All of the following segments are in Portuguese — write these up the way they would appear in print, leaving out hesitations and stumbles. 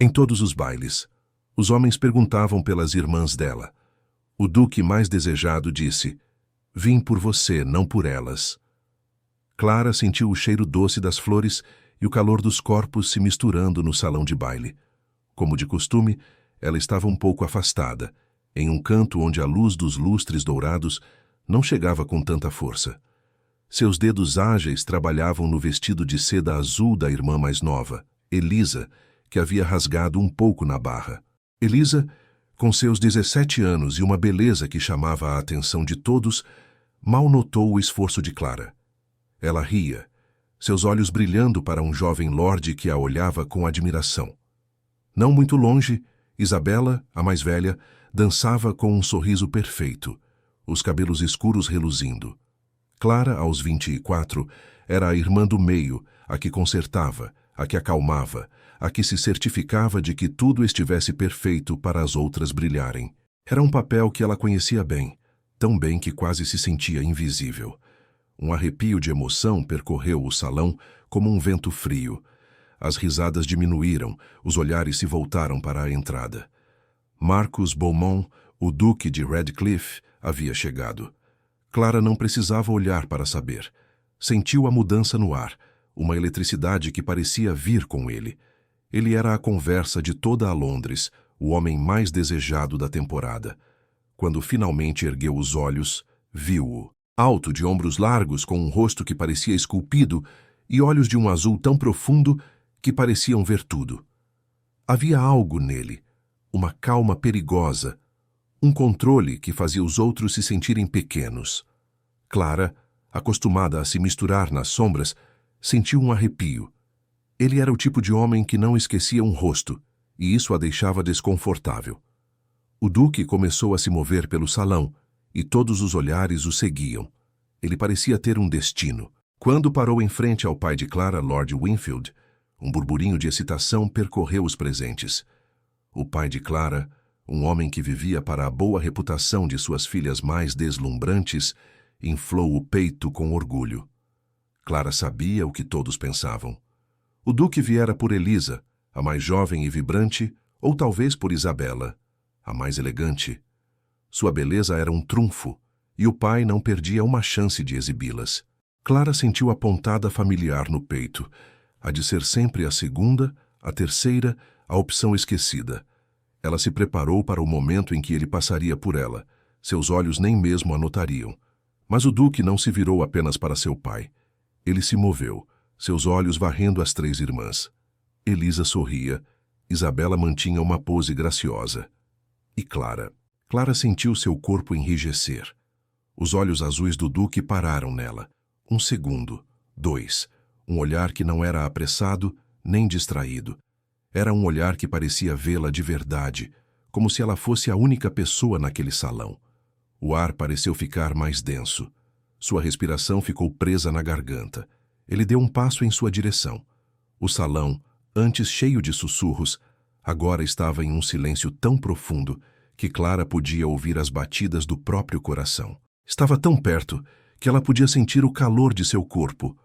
Em todos os bailes, os homens perguntavam pelas irmãs dela. O duque mais desejado disse: "Vim por você, não por elas." Clara sentiu o cheiro doce das flores e o calor dos corpos se misturando no salão de baile. Como de costume, ela estava um pouco afastada, em um canto onde a luz dos lustres dourados não chegava com tanta força. Seus dedos ágeis trabalhavam no vestido de seda azul da irmã mais nova, Elisa, que havia rasgado um pouco na barra. Elisa, com seus 17 anos e uma beleza que chamava a atenção de todos, mal notou o esforço de Clara. Ela ria, seus olhos brilhando para um jovem lorde que a olhava com admiração. Não muito longe, Isabela, a mais velha, dançava com um sorriso perfeito, os cabelos escuros reluzindo. Clara, aos 24, era a irmã do meio, a que consertava, a que acalmava, a que se certificava de que tudo estivesse perfeito para as outras brilharem. Era um papel que ela conhecia bem, tão bem que quase se sentia invisível. Um arrepio de emoção percorreu o salão como um vento frio. As risadas diminuíram, os olhares se voltaram para a entrada. Marcus Beaumont, o duque de Redcliffe, havia chegado. Clara não precisava olhar para saber. Sentiu a mudança no ar, uma eletricidade que parecia vir com ele. Ele era a conversa de toda a Londres, o homem mais desejado da temporada. Quando finalmente ergueu os olhos, viu-o. Alto, de ombros largos, com um rosto que parecia esculpido e olhos de um azul tão profundo que pareciam ver tudo. Havia algo nele, uma calma perigosa, um controle que fazia os outros se sentirem pequenos. Clara, acostumada a se misturar nas sombras, sentiu um arrepio. Ele era o tipo de homem que não esquecia um rosto, e isso a deixava desconfortável. O duque começou a se mover pelo salão, e todos os olhares o seguiam. Ele parecia ter um destino. Quando parou em frente ao pai de Clara, Lord Winfield, um burburinho de excitação percorreu os presentes. O pai de Clara, um homem que vivia para a boa reputação de suas filhas mais deslumbrantes, inflou o peito com orgulho. Clara sabia o que todos pensavam. O duque viera por Elisa, a mais jovem e vibrante, ou talvez por Isabela, a mais elegante. Sua beleza era um trunfo, e o pai não perdia uma chance de exibi-las. Clara sentiu a pontada familiar no peito, a de ser sempre a segunda, a terceira, a opção esquecida. Ela se preparou para o momento em que ele passaria por ela. Seus olhos nem mesmo a notariam. Mas o duque não se virou apenas para seu pai. Ele se moveu, seus olhos varrendo as três irmãs. Elisa sorria, Isabela mantinha uma pose graciosa. E Clara sentiu seu corpo enrijecer. Os olhos azuis do duque pararam nela. Um segundo, dois. Um olhar que não era apressado nem distraído. Era um olhar que parecia vê-la de verdade, como se ela fosse a única pessoa naquele salão. O ar pareceu ficar mais denso. Sua respiração ficou presa na garganta. Ele deu um passo em sua direção. O salão, antes cheio de sussurros, agora estava em um silêncio tão profundo que Clara podia ouvir as batidas do próprio coração. Estava tão perto que ela podia sentir o calor de seu corpo,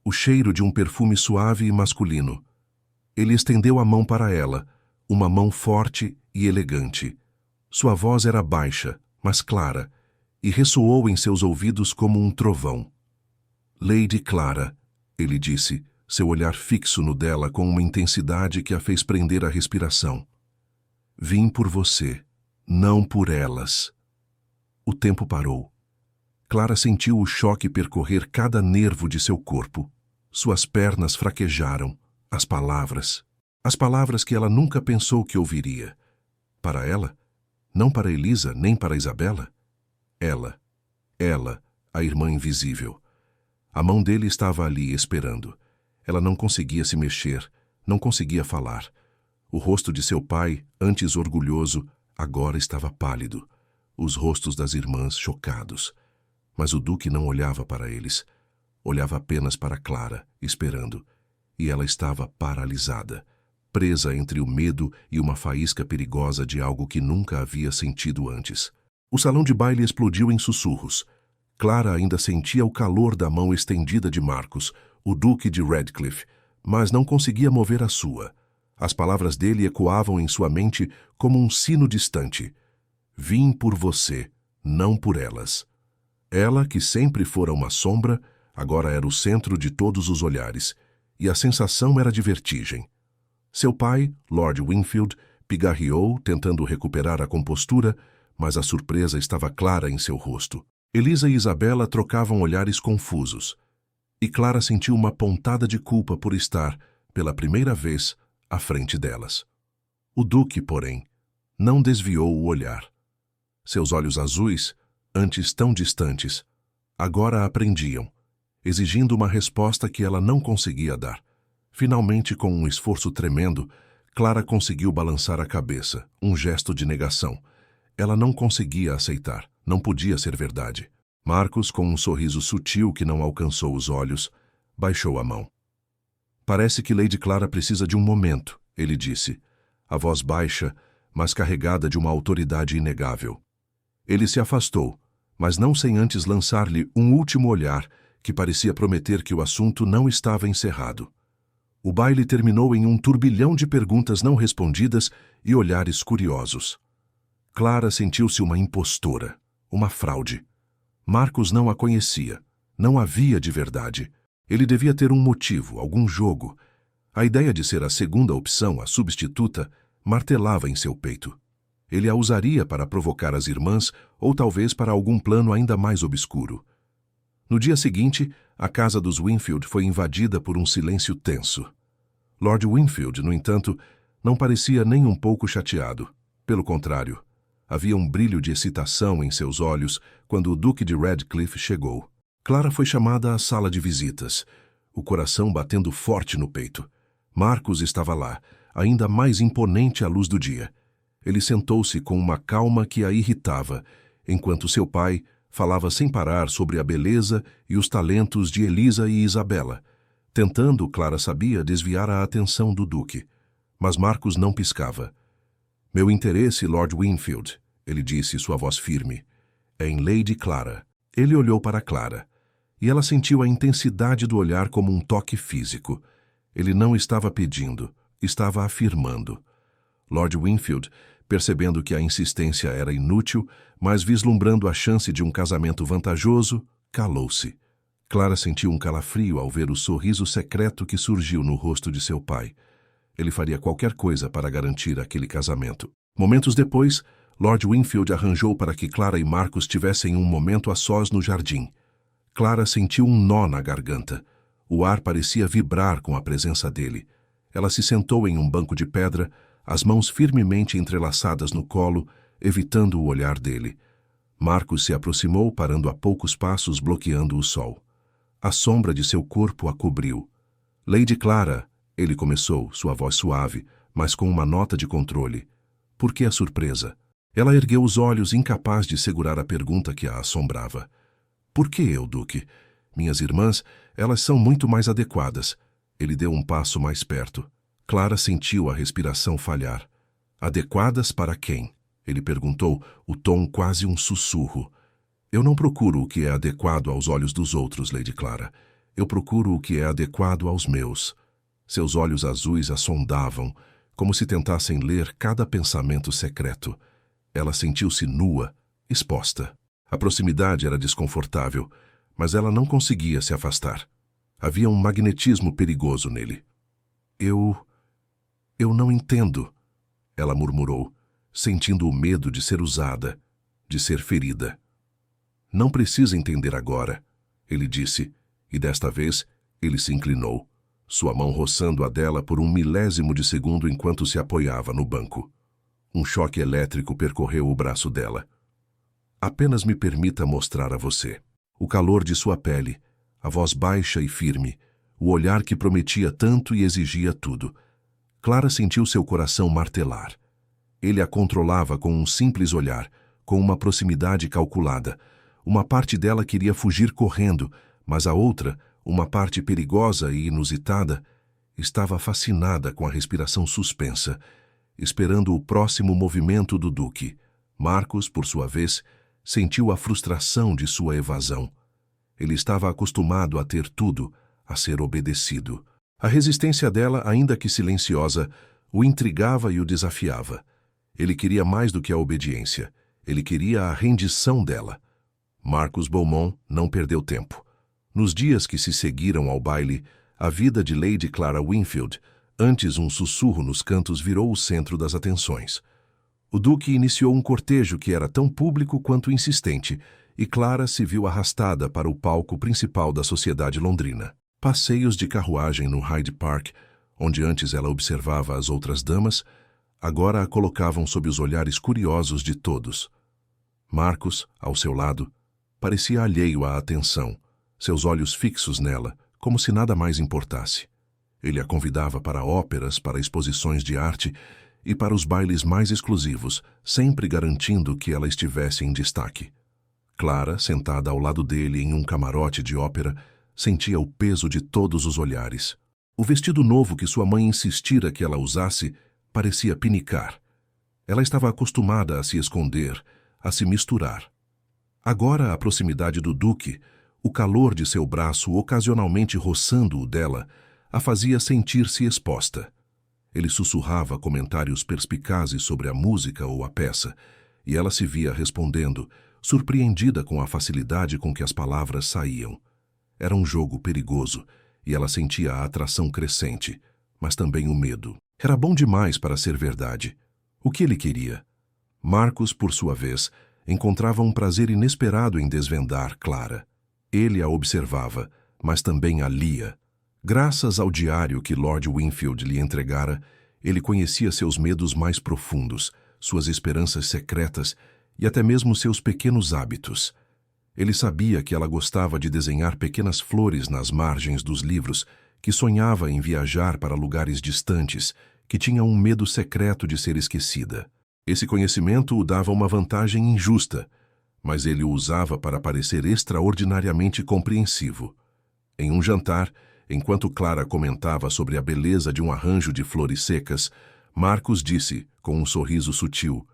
o cheiro de um perfume suave e masculino. Ele estendeu a mão para ela, uma mão forte e elegante. Sua voz era baixa, mas clara, e ressoou em seus ouvidos como um trovão. "Lady Clara", ele disse, seu olhar fixo no dela com uma intensidade que a fez prender a respiração. "Vim por você, não por elas." O tempo parou. Clara sentiu o choque percorrer cada nervo de seu corpo. Suas pernas fraquejaram. As palavras que ela nunca pensou que ouviria. Para ela? Não para Elisa, nem para Isabela? Ela, a irmã invisível. A mão dele estava ali, esperando. Ela não conseguia se mexer, não conseguia falar. O rosto de seu pai, antes orgulhoso, agora estava pálido. Os rostos das irmãs chocados. Mas o duque não olhava para eles. Olhava apenas para Clara, esperando. E ela estava paralisada, presa entre o medo e uma faísca perigosa de algo que nunca havia sentido antes. O salão de baile explodiu em sussurros. Clara ainda sentia o calor da mão estendida de Marcus, o duque de Redcliffe, mas não conseguia mover a sua. As palavras dele ecoavam em sua mente como um sino distante. Vim por você, não por elas. Ela, que sempre fora uma sombra, agora era o centro de todos os olhares, e a sensação era de vertigem. Seu pai, Lord Wingfield, pigarreou, tentando recuperar a compostura, mas a surpresa estava clara em seu rosto. Elisa e Isabela trocavam olhares confusos, e Clara sentiu uma pontada de culpa por estar, pela primeira vez, à frente delas. O Duque, porém, não desviou o olhar. Seus olhos azuis, antes tão distantes, agora apreendiam, exigindo uma resposta que ela não conseguia dar. Finalmente, com um esforço tremendo, Clara conseguiu balançar a cabeça, um gesto de negação. Ela não conseguia aceitar, não podia ser verdade. Marcos, com um sorriso sutil que não alcançou os olhos, baixou a mão. Parece que Lady Clara precisa de um momento, ele disse, a voz baixa, mas carregada de uma autoridade inegável. Ele se afastou, mas não sem antes lançar-lhe um último olhar que parecia prometer que o assunto não estava encerrado. O baile terminou em um turbilhão de perguntas não respondidas e olhares curiosos. Clara sentiu-se uma impostora, uma fraude. Marcos não a conhecia, não a via de verdade. Ele devia ter um motivo, algum jogo. A ideia de ser a segunda opção, a substituta, martelava em seu peito. Ele a usaria para provocar as irmãs ou talvez para algum plano ainda mais obscuro. No dia seguinte, a casa dos Wingfield foi invadida por um silêncio tenso. Lord Wingfield, no entanto, não parecia nem um pouco chateado. Pelo contrário, havia um brilho de excitação em seus olhos quando o Duque de Radcliffe chegou. Clara foi chamada à sala de visitas, o coração batendo forte no peito. Marcos estava lá, ainda mais imponente à luz do dia. Ele sentou-se com uma calma que a irritava, enquanto seu pai falava sem parar sobre a beleza e os talentos de Elisa e Isabela, tentando, Clara sabia, desviar a atenção do Duque. Mas Marcos não piscava. Meu interesse, Lord Wingfield, ele disse, sua voz firme, é em Lady Clara. Ele olhou para Clara, e ela sentiu a intensidade do olhar como um toque físico. Ele não estava pedindo, estava afirmando. Lord Wingfield, percebendo que a insistência era inútil, mas vislumbrando a chance de um casamento vantajoso, calou-se. Clara sentiu um calafrio ao ver o sorriso secreto que surgiu no rosto de seu pai. Ele faria qualquer coisa para garantir aquele casamento. Momentos depois, Lord Wingfield arranjou para que Clara e Marcos tivessem um momento a sós no jardim. Clara sentiu um nó na garganta. O ar parecia vibrar com a presença dele. Ela se sentou em um banco de pedra, as mãos firmemente entrelaçadas no colo, evitando o olhar dele. Marcos se aproximou, parando a poucos passos, bloqueando o sol. A sombra de seu corpo a cobriu. Lady Clara, ele começou, sua voz suave, mas com uma nota de controle. Por que a surpresa? Ela ergueu os olhos, incapaz de segurar a pergunta que a assombrava. Por que eu, Duque? Minhas irmãs, elas são muito mais adequadas. Ele deu um passo mais perto. Clara sentiu a respiração falhar. Adequadas para quem? Ele perguntou, o tom quase um sussurro. Eu não procuro o que é adequado aos olhos dos outros, Lady Clara. Eu procuro o que é adequado aos meus. Seus olhos azuis a sondavam, como se tentassem ler cada pensamento secreto. Ela sentiu-se nua, exposta. A proximidade era desconfortável, mas ela não conseguia se afastar. Havia um magnetismo perigoso nele. Eu não entendo, ela murmurou, sentindo o medo de ser usada, de ser ferida. Não precisa entender agora, ele disse, e desta vez ele se inclinou, sua mão roçando a dela por um milésimo de segundo enquanto se apoiava no banco. Um choque elétrico percorreu o braço dela. Apenas me permita mostrar a você. O calor de sua pele, a voz baixa e firme, o olhar que prometia tanto e exigia tudo. Clara sentiu seu coração martelar. Ele a controlava com um simples olhar, com uma proximidade calculada. Uma parte dela queria fugir correndo, mas a outra, uma parte perigosa e inusitada, estava fascinada com a respiração suspensa, esperando o próximo movimento do Duque. Marcos, por sua vez, sentiu a frustração de sua evasão. Ele estava acostumado a ter tudo, a ser obedecido. A resistência dela, ainda que silenciosa, O intrigava e o desafiava. Ele queria mais do que a obediência. Ele queria a rendição dela. Marcus Beaumont não perdeu tempo. Nos dias que se seguiram ao baile, a vida de Lady Clara Wingfield, antes um sussurro nos cantos, virou o centro das atenções. O duque iniciou um cortejo que era tão público quanto insistente, e Clara se viu arrastada para o palco principal da sociedade londrina. Passeios de carruagem no Hyde Park, onde antes ela observava as outras damas, agora a colocavam sob os olhares curiosos de todos. Marcus, ao seu lado, parecia alheio à atenção, seus olhos fixos nela, como se nada mais importasse. Ele a convidava para óperas, para exposições de arte e para os bailes mais exclusivos, sempre garantindo que ela estivesse em destaque. Clara, sentada ao lado dele em um camarote de ópera, sentia o peso de todos os olhares. O vestido novo que sua mãe insistira que ela usasse parecia pinicar. Ela estava acostumada a se esconder, a se misturar. Agora, a proximidade do duque, o calor de seu braço ocasionalmente roçando o dela, a fazia sentir-se exposta. Ele sussurrava comentários perspicazes sobre a música ou a peça, e ela se via respondendo, surpreendida com a facilidade com que as palavras saíam. Era um jogo perigoso, e ela sentia a atração crescente, mas também o medo. Era bom demais para ser verdade. O que ele queria? Marcus, por sua vez, encontrava um prazer inesperado em desvendar Clara. Ele a observava, mas também a lia. Graças ao diário que Lord Wingfield lhe entregara, ele conhecia seus medos mais profundos, suas esperanças secretas e até mesmo seus pequenos hábitos. Ele sabia que ela gostava de desenhar pequenas flores nas margens dos livros, que sonhava em viajar para lugares distantes, que tinha um medo secreto de ser esquecida. Esse conhecimento o dava uma vantagem injusta, mas ele o usava para parecer extraordinariamente compreensivo. Em um jantar, enquanto Clara comentava sobre a beleza de um arranjo de flores secas, Marcus disse, com um sorriso sutil,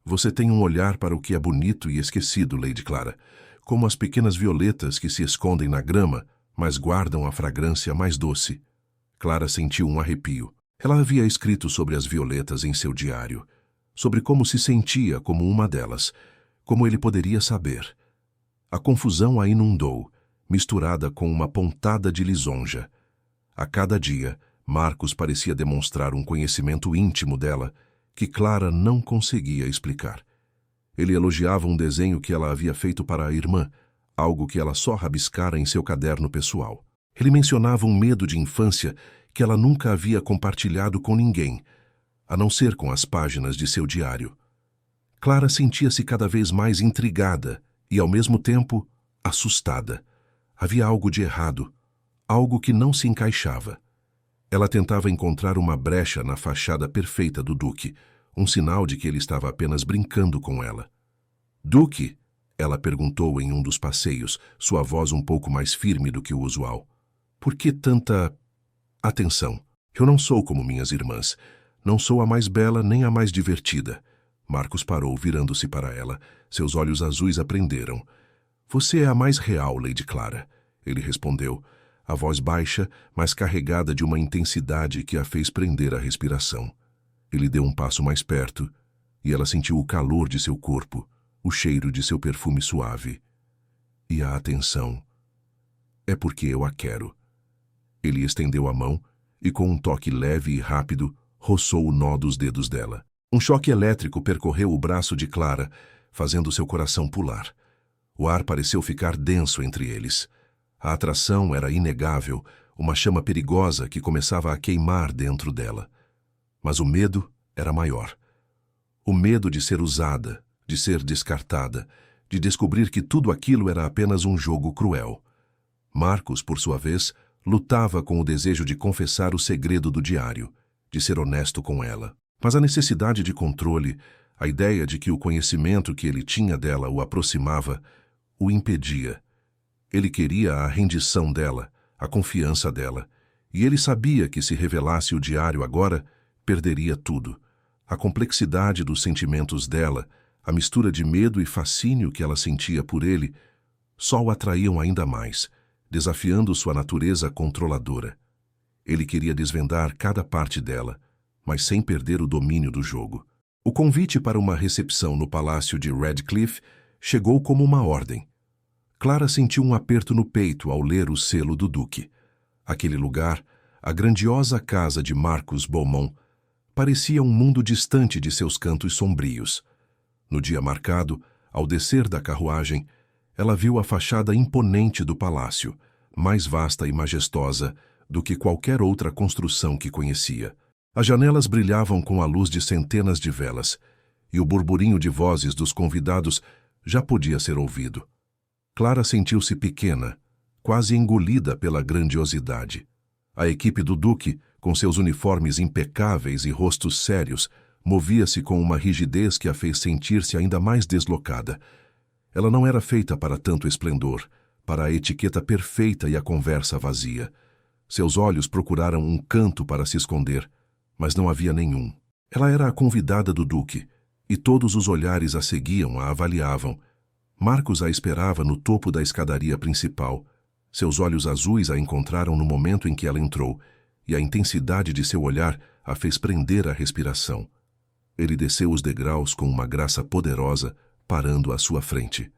"Você tem um olhar para o que é bonito e esquecido, Lady Clara, como as pequenas violetas que se escondem na grama, mas guardam a fragrância mais doce." Clara sentiu um arrepio. Ela havia escrito sobre as violetas em seu diário, sobre como se sentia como uma delas, como ele poderia saber. A confusão a inundou, misturada com uma pontada de lisonja. A cada dia, Marcus parecia demonstrar um conhecimento íntimo dela que Clara não conseguia explicar. Ele elogiava um desenho que ela havia feito para a irmã, algo que ela só rabiscara em seu caderno pessoal. Ele mencionava um medo de infância que ela nunca havia compartilhado com ninguém, a não ser com as páginas de seu diário. Clara sentia-se cada vez mais intrigada e, ao mesmo tempo, assustada. Havia algo de errado, algo que não se encaixava. Ela tentava encontrar uma brecha na fachada perfeita do Duque, um sinal de que ele estava apenas brincando com ela. "Duque?" ela perguntou em um dos passeios, sua voz um pouco mais firme do que o usual. "Por que tanta atenção? Eu não sou como minhas irmãs. Não sou a mais bela nem a mais divertida." Marcus parou, virando-se para ela. Seus olhos azuis aprenderam. "Você é a mais real, Lady Clara," ele respondeu, a voz baixa, mas carregada de uma intensidade que a fez prender a respiração. Ele deu um passo mais perto, e ela sentiu o calor de seu corpo, o cheiro de seu perfume suave. "E a atenção? É porque eu a quero." Ele estendeu a mão e, com um toque leve e rápido, roçou o nó dos dedos dela. Um choque elétrico percorreu o braço de Clara, fazendo seu coração pular. O ar pareceu ficar denso entre eles. A atração era inegável, uma chama perigosa que começava a queimar dentro dela. Mas o medo era maior. O medo de ser usada, de ser descartada, de descobrir que tudo aquilo era apenas um jogo cruel. Marcus, por sua vez, lutava com o desejo de confessar o segredo do diário, de ser honesto com ela. Mas a necessidade de controle, a ideia de que o conhecimento que ele tinha dela o aproximava, o impedia. Ele queria a rendição dela, a confiança dela, e ele sabia que se revelasse o diário agora, perderia tudo. A complexidade dos sentimentos dela, a mistura de medo e fascínio que ela sentia por ele, só o atraíam ainda mais, desafiando sua natureza controladora. Ele queria desvendar cada parte dela, mas sem perder o domínio do jogo. O convite para uma recepção no palácio de Radcliffe chegou como uma ordem. Clara sentiu um aperto no peito ao ler o selo do duque. Aquele lugar, a grandiosa casa de Marcus Beaumont, parecia um mundo distante de seus cantos sombrios. No dia marcado, ao descer da carruagem, ela viu a fachada imponente do palácio, mais vasta e majestosa do que qualquer outra construção que conhecia. As janelas brilhavam com a luz de centenas de velas, e o burburinho de vozes dos convidados já podia ser ouvido. Clara sentiu-se pequena, quase engolida pela grandiosidade. A equipe do duque, com seus uniformes impecáveis e rostos sérios, movia-se com uma rigidez que a fez sentir-se ainda mais deslocada. Ela não era feita para tanto esplendor, para a etiqueta perfeita e a conversa vazia. Seus olhos procuraram um canto para se esconder, mas não havia nenhum. Ela era a convidada do duque, e todos os olhares a seguiam, a avaliavam. Marcus a esperava no topo da escadaria principal. Seus olhos azuis a encontraram no momento em que ela entrou, e a intensidade de seu olhar a fez prender a respiração. Ele desceu os degraus com uma graça poderosa, parando à sua frente.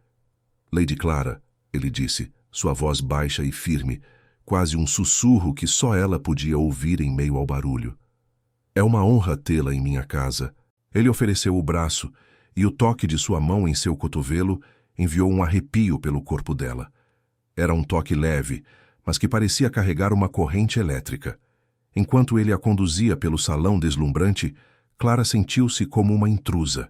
Lady Clara, ele disse, sua voz baixa e firme, quase um sussurro que só ela podia ouvir em meio ao barulho. É uma honra tê-la em minha casa. Ele ofereceu o braço, e o toque de sua mão em seu cotovelo enviou um arrepio pelo corpo dela. Era um toque leve, mas que parecia carregar uma corrente elétrica. Enquanto ele a conduzia pelo salão deslumbrante, Clara sentiu-se como uma intrusa.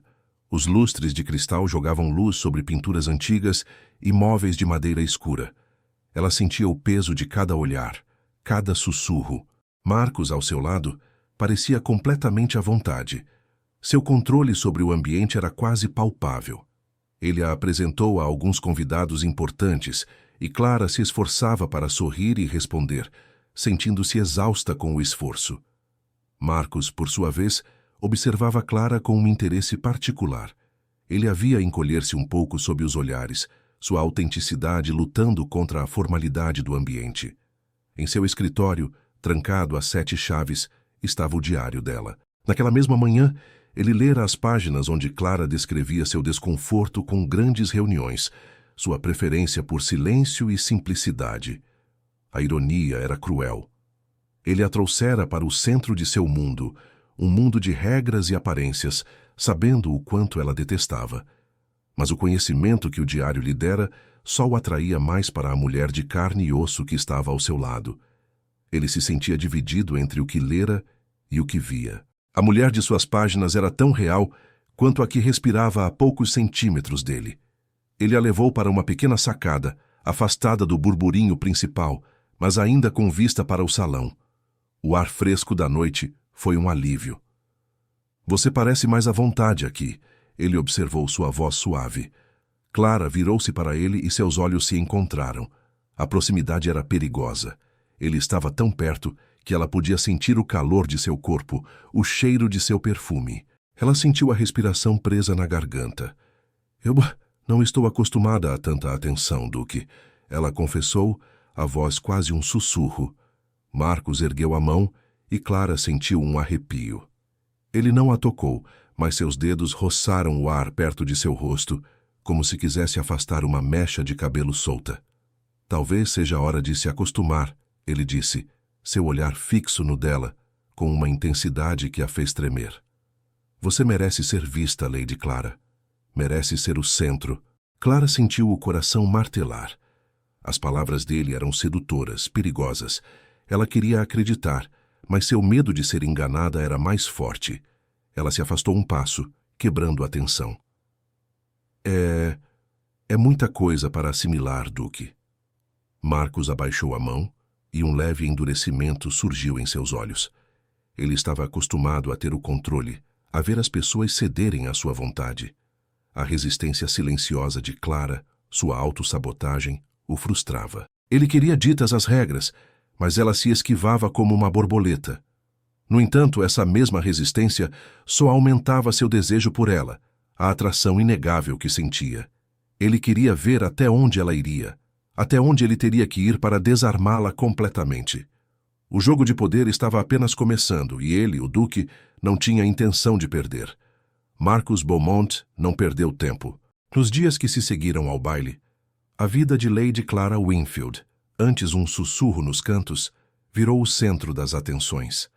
Os lustres de cristal jogavam luz sobre pinturas antigas e móveis de madeira escura. Ela sentia o peso de cada olhar, cada sussurro. Marcus, ao seu lado, parecia completamente à vontade. Seu controle sobre o ambiente era quase palpável. Ele a apresentou a alguns convidados importantes e Clara se esforçava para sorrir e responder, sentindo-se exausta com o esforço. Marcus, por sua vez, observava Clara com um interesse particular. Ele a via encolher-se um pouco sob os olhares, sua autenticidade lutando contra a formalidade do ambiente. Em seu escritório, trancado a 7 chaves, estava o diário dela. Naquela mesma manhã, ele lera as páginas onde Clara descrevia seu desconforto com grandes reuniões, sua preferência por silêncio e simplicidade. A ironia era cruel. Ele a trouxera para o centro de seu mundo, um mundo de regras e aparências, sabendo o quanto ela detestava. Mas o conhecimento que o diário lhe dera só o atraía mais para a mulher de carne e osso que estava ao seu lado. Ele se sentia dividido entre o que lera e o que via. A mulher de suas páginas era tão real quanto a que respirava a poucos centímetros dele. Ele a levou para uma pequena sacada, afastada do burburinho principal, mas ainda com vista para o salão. O ar fresco da noite foi um alívio. Você parece mais à vontade aqui, ele observou sua voz suave. Clara virou-se para ele e seus olhos se encontraram. A proximidade era perigosa. Ele estava tão perto que ela podia sentir o calor de seu corpo, o cheiro de seu perfume. Ela sentiu a respiração presa na garganta. Eu não estou acostumada a tanta atenção, Duque, ela confessou, a voz quase um sussurro. Marcus ergueu a mão e Clara sentiu um arrepio. Ele não a tocou, mas seus dedos roçaram o ar perto de seu rosto, como se quisesse afastar uma mecha de cabelo solta. Talvez seja a hora de se acostumar, ele disse, seu olhar fixo no dela, com uma intensidade que a fez tremer. Você merece ser vista, Lady Clara. Merece ser o centro. Clara sentiu o coração martelar. As palavras dele eram sedutoras, perigosas. Ela queria acreditar, mas seu medo de ser enganada era mais forte. Ela se afastou um passo, quebrando a tensão. É muita coisa para assimilar, Duque. Marcus abaixou a mão e um leve endurecimento surgiu em seus olhos. Ele estava acostumado a ter o controle, a ver as pessoas cederem à sua vontade. A resistência silenciosa de Clara, sua autossabotagem, o frustrava. Ele queria ditas as regras, mas ela se esquivava como uma borboleta. No entanto, essa mesma resistência só aumentava seu desejo por ela, a atração inegável que sentia. Ele queria ver até onde ela iria, até onde ele teria que ir para desarmá-la completamente. O jogo de poder estava apenas começando e ele, o Duque, não tinha intenção de perder. Marcus Beaumont não perdeu tempo. Nos dias que se seguiram ao baile, a vida de Lady Clara Wingfield, antes um sussurro nos cantos, virou o centro das atenções.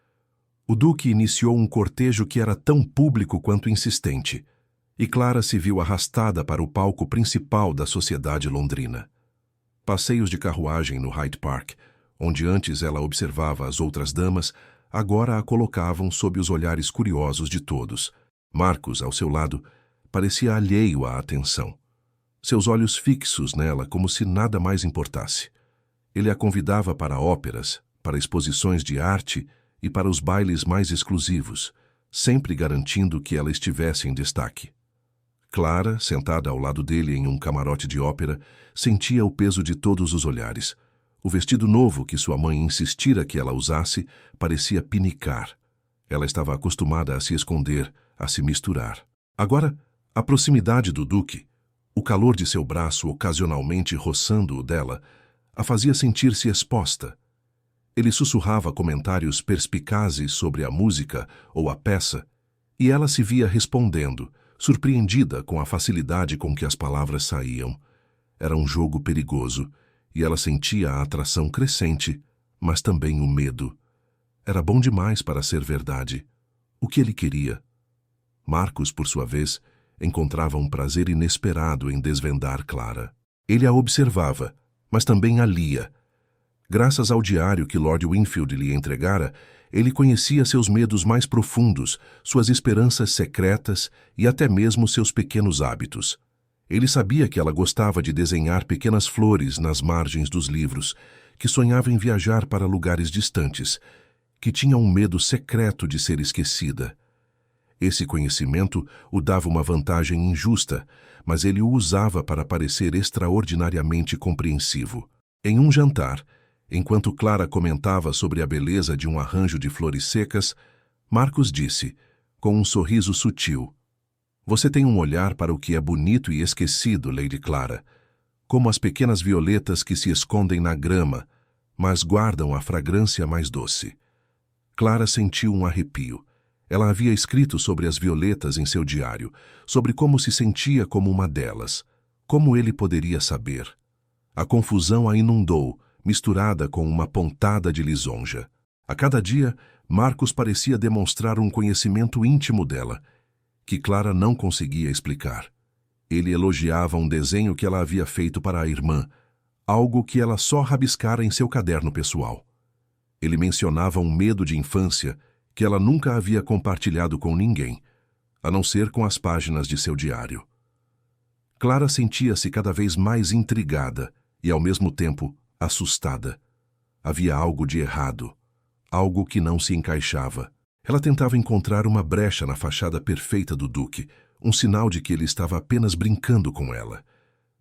O Duque iniciou um cortejo que era tão público quanto insistente, e Clara se viu arrastada para o palco principal da sociedade londrina. Passeios de carruagem no Hyde Park, onde antes ela observava as outras damas, agora a colocavam sob os olhares curiosos de todos. Marcus, ao seu lado, parecia alheio à atenção. Seus olhos fixos nela como se nada mais importasse. Ele a convidava para óperas, para exposições de arte e para os bailes mais exclusivos, sempre garantindo que ela estivesse em destaque. Clara, sentada ao lado dele em um camarote de ópera, sentia o peso de todos os olhares. O vestido novo que sua mãe insistira que ela usasse parecia pinicar. Ela estava acostumada a se esconder, a se misturar. Agora, a proximidade do Duque, o calor de seu braço ocasionalmente roçando o dela, a fazia sentir-se exposta. Ele sussurrava comentários perspicazes sobre a música ou a peça, e ela se via respondendo, surpreendida com a facilidade com que as palavras saíam. Era um jogo perigoso, e ela sentia a atração crescente, mas também o medo. Era bom demais para ser verdade. O que ele queria? Marcus, por sua vez, encontrava um prazer inesperado em desvendar Clara. Ele a observava, mas também a lia. Graças ao diário que Lord Wingfield lhe entregara, ele conhecia seus medos mais profundos, suas esperanças secretas e até mesmo seus pequenos hábitos. Ele sabia que ela gostava de desenhar pequenas flores nas margens dos livros, que sonhava em viajar para lugares distantes, que tinha um medo secreto de ser esquecida. Esse conhecimento o dava uma vantagem injusta, mas ele o usava para parecer extraordinariamente compreensivo. Em um jantar, enquanto Clara comentava sobre a beleza de um arranjo de flores secas, Marcus disse, com um sorriso sutil: "Você tem um olhar para o que é bonito e esquecido, Lady Clara, como as pequenas violetas que se escondem na grama, mas guardam a fragrância mais doce." Clara sentiu um arrepio. Ela havia escrito sobre as violetas em seu diário, sobre como se sentia como uma delas. Como ele poderia saber? A confusão a inundou, misturada com uma pontada de lisonja. A cada dia, Marcus parecia demonstrar um conhecimento íntimo dela, que Clara não conseguia explicar. Ele elogiava um desenho que ela havia feito para a irmã, algo que ela só rabiscara em seu caderno pessoal. Ele mencionava um medo de infância que ela nunca havia compartilhado com ninguém, a não ser com as páginas de seu diário. Clara sentia-se cada vez mais intrigada e, ao mesmo tempo, assustada. Havia algo de errado, algo que não se encaixava. Ela tentava encontrar uma brecha na fachada perfeita do Duque, um sinal de que ele estava apenas brincando com ela.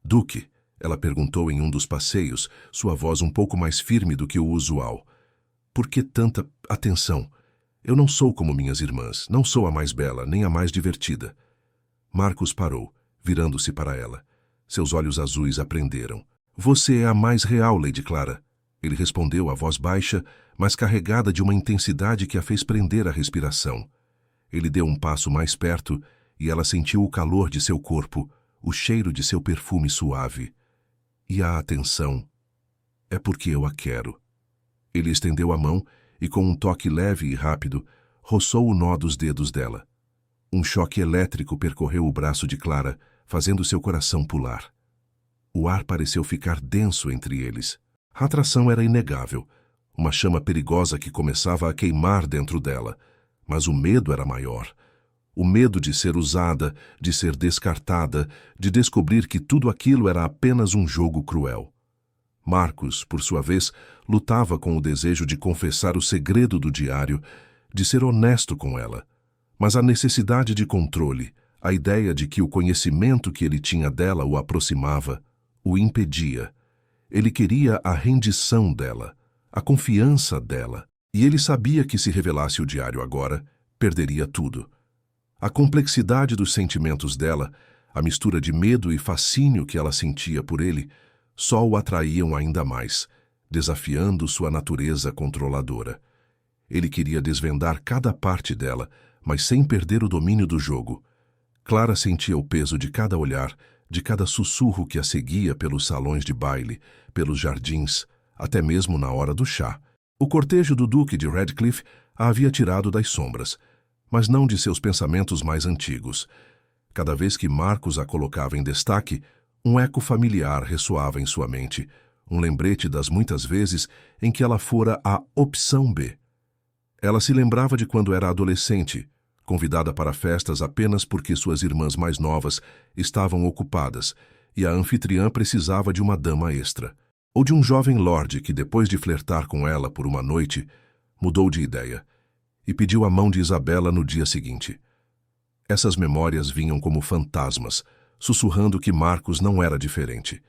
"Duque?" ela perguntou em um dos passeios, sua voz um pouco mais firme do que o usual. "Por que tanta atenção? Eu não sou como minhas irmãs, não sou a mais bela, nem a mais divertida." Marcus parou, virando-se para ela. Seus olhos azuis aprenderam. "Você é a mais real, Lady Clara." Ele respondeu a voz baixa, mas carregada de uma intensidade que a fez prender a respiração. Ele deu um passo mais perto e ela sentiu o calor de seu corpo, o cheiro de seu perfume suave. "E a atenção? É porque eu a quero." Ele estendeu a mão e, com um toque leve e rápido, roçou o nó dos dedos dela. Um choque elétrico percorreu o braço de Clara, fazendo seu coração pular. O ar pareceu ficar denso entre eles. A atração era inegável, uma chama perigosa que começava a queimar dentro dela, mas o medo era maior. O medo de ser usada, de ser descartada, de descobrir que tudo aquilo era apenas um jogo cruel. Marcus, por sua vez, lutava com o desejo de confessar o segredo do diário, de ser honesto com ela. Mas a necessidade de controle, a ideia de que o conhecimento que ele tinha dela o aproximava, o impedia. Ele queria a rendição dela, a confiança dela, e ele sabia que se revelasse o diário agora, perderia tudo. A complexidade dos sentimentos dela, a mistura de medo e fascínio que ela sentia por ele, só o atraíam ainda mais, desafiando sua natureza controladora. Ele queria desvendar cada parte dela, mas sem perder o domínio do jogo. Clara sentia o peso de cada olhar, de cada sussurro que a seguia pelos salões de baile, pelos jardins, até mesmo na hora do chá. O cortejo do Duque de Redcliffe a havia tirado das sombras, mas não de seus pensamentos mais antigos. Cada vez que Marcus a colocava em destaque, um eco familiar ressoava em sua mente, um lembrete das muitas vezes em que ela fora a opção B. Ela se lembrava de quando era adolescente, convidada para festas apenas porque suas irmãs mais novas estavam ocupadas e a anfitriã precisava de uma dama extra. Ou de um jovem lorde que, depois de flertar com ela por uma noite, mudou de ideia e pediu a mão de Isabela no dia seguinte. Essas memórias vinham como fantasmas, sussurrando que Marcus não era diferente,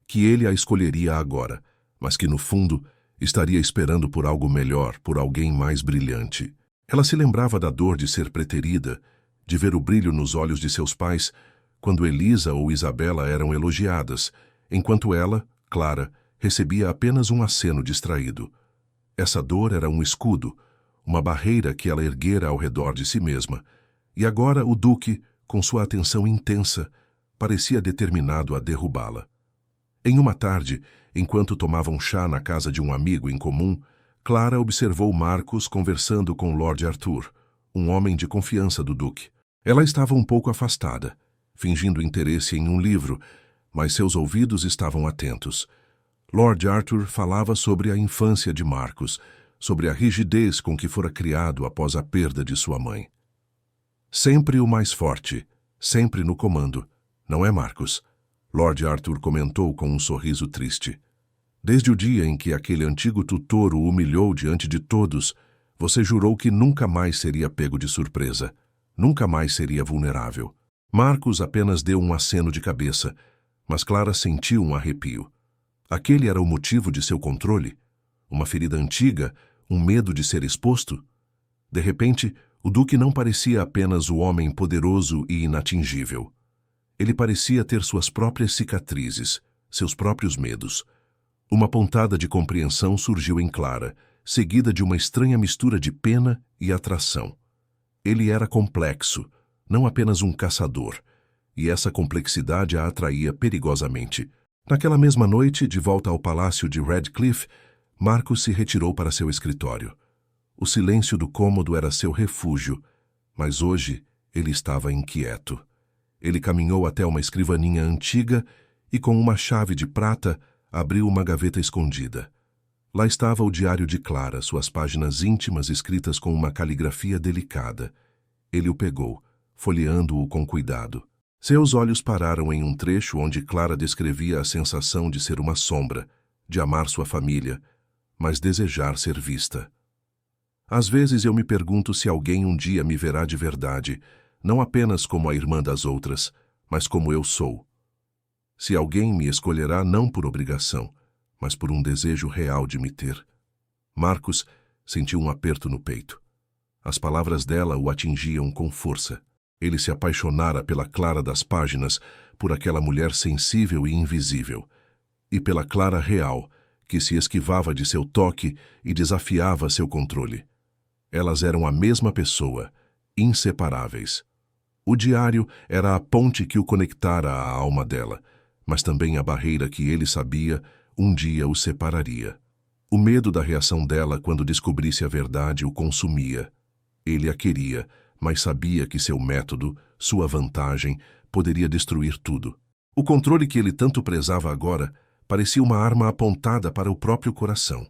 que ele a escolheria agora, mas que, no fundo, estaria esperando por algo melhor, por alguém mais brilhante. Ela se lembrava da dor de ser preterida, de ver o brilho nos olhos de seus pais quando Elisa ou Isabela eram elogiadas, enquanto ela, Clara, recebia apenas um aceno distraído. Essa dor era um escudo, uma barreira que ela erguera ao redor de si mesma, e agora o Duque, com sua atenção intensa, parecia determinado a derrubá-la. Em uma tarde, enquanto tomavam chá na casa de um amigo em comum, Clara observou Marcus conversando com Lord Arthur, um homem de confiança do Duque. Ela estava um pouco afastada, fingindo interesse em um livro, mas seus ouvidos estavam atentos. Lord Arthur falava sobre a infância de Marcus, sobre a rigidez com que fora criado após a perda de sua mãe. Sempre o mais forte, sempre no comando, não é, Marcus? Lord Arthur comentou com um sorriso triste. Desde o dia em que aquele antigo tutor o humilhou diante de todos, você jurou que nunca mais seria pego de surpresa, nunca mais seria vulnerável. Marcus apenas deu um aceno de cabeça, mas Clara sentiu um arrepio. Aquele era o motivo de seu controle? Uma ferida antiga? Um medo de ser exposto? De repente, o Duque não parecia apenas o homem poderoso e inatingível. Ele parecia ter suas próprias cicatrizes, seus próprios medos. Uma pontada de compreensão surgiu em Clara, seguida de uma estranha mistura de pena e atração. Ele era complexo, não apenas um caçador, e essa complexidade a atraía perigosamente. Naquela mesma noite, de volta ao palácio de Redcliffe, Marcus se retirou para seu escritório. O silêncio do cômodo era seu refúgio, mas hoje ele estava inquieto. Ele caminhou até uma escrivaninha antiga e, com uma chave de prata, abriu uma gaveta escondida. Lá estava o diário de Clara, suas páginas íntimas escritas com uma caligrafia delicada. Ele o pegou, folheando-o com cuidado. Seus olhos pararam em um trecho onde Clara descrevia a sensação de ser uma sombra, de amar sua família, mas desejar ser vista. Às vezes eu me pergunto se alguém um dia me verá de verdade, não apenas como a irmã das outras, mas como eu sou. Se alguém me escolherá não por obrigação, mas por um desejo real de me ter. Marcus sentiu um aperto no peito. As palavras dela o atingiam com força. Ele se apaixonara pela Clara das páginas, por aquela mulher sensível e invisível, e pela Clara real, que se esquivava de seu toque e desafiava seu controle. Elas eram a mesma pessoa, inseparáveis. O diário era a ponte que o conectara à alma dela, mas também a barreira que ele sabia um dia o separaria. O medo da reação dela quando descobrisse a verdade o consumia. Ele a queria, mas sabia que seu método, sua vantagem, poderia destruir tudo. O controle que ele tanto prezava agora parecia uma arma apontada para o próprio coração.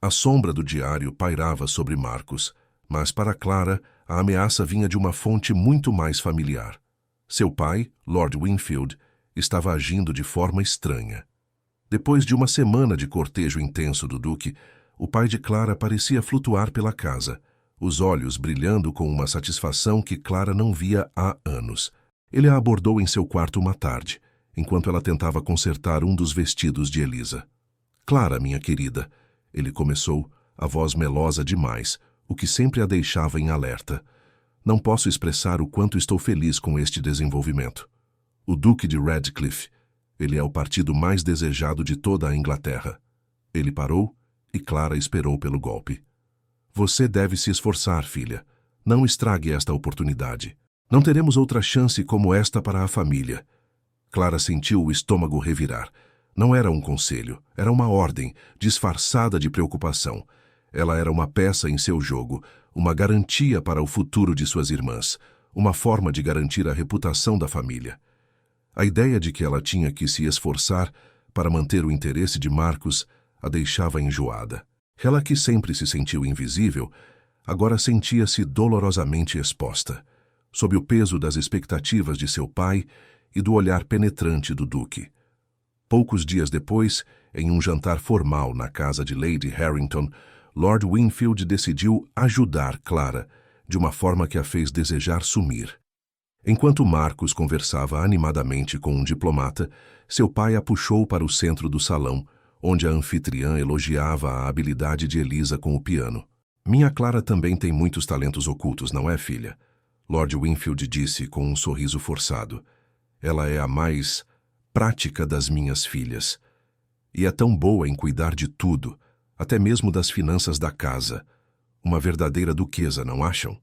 A sombra do diário pairava sobre Marcus, mas para Clara a ameaça vinha de uma fonte muito mais familiar. Seu pai, Lord Wingfield, estava agindo de forma estranha. Depois de uma semana de cortejo intenso do Duque, o pai de Clara parecia flutuar pela casa, os olhos brilhando com uma satisfação que Clara não via há anos. Ele a abordou em seu quarto uma tarde, enquanto ela tentava consertar um dos vestidos de Elisa. "Clara, minha querida", ele começou, a voz melosa demais, o que sempre a deixava em alerta. "Não posso expressar o quanto estou feliz com este desenvolvimento. O Duque de Redcliffe, ele é o partido mais desejado de toda a Inglaterra. Ele parou e Clara esperou pelo golpe. Você deve se esforçar, filha. Não estrague esta oportunidade. Não teremos outra chance como esta para a família. Clara sentiu o estômago revirar. Não era um conselho, era uma ordem, disfarçada de preocupação. Ela era uma peça em seu jogo, uma garantia para o futuro de suas irmãs, uma forma de garantir a reputação da família. A ideia de que ela tinha que se esforçar para manter o interesse de Marcos a deixava enjoada. Ela, que sempre se sentiu invisível, agora sentia-se dolorosamente exposta, sob o peso das expectativas de seu pai e do olhar penetrante do Duque. Poucos dias depois, em um jantar formal na casa de Lady Harrington, Lord Wingfield decidiu ajudar Clara, de uma forma que a fez desejar sumir. Enquanto Marcos conversava animadamente com um diplomata, seu pai a puxou para o centro do salão, onde a anfitriã elogiava a habilidade de Elisa com o piano. Minha Clara também tem muitos talentos ocultos, não é, filha? Lord Wingfield disse com um sorriso forçado. Ela é a mais prática das minhas filhas. E é tão boa em cuidar de tudo, até mesmo das finanças da casa. Uma verdadeira duquesa, não acham?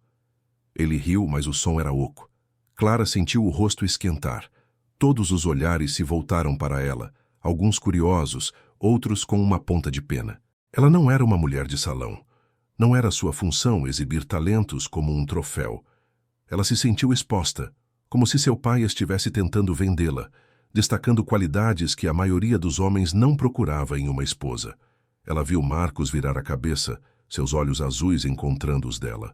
Ele riu, mas o som era oco. Clara sentiu o rosto esquentar. Todos os olhares se voltaram para ela, alguns curiosos, outros com uma ponta de pena. Ela não era uma mulher de salão. Não era sua função exibir talentos como um troféu. Ela se sentiu exposta, como se seu pai estivesse tentando vendê-la, destacando qualidades que a maioria dos homens não procurava em uma esposa. Ela viu Marcos virar a cabeça, seus olhos azuis encontrando os dela.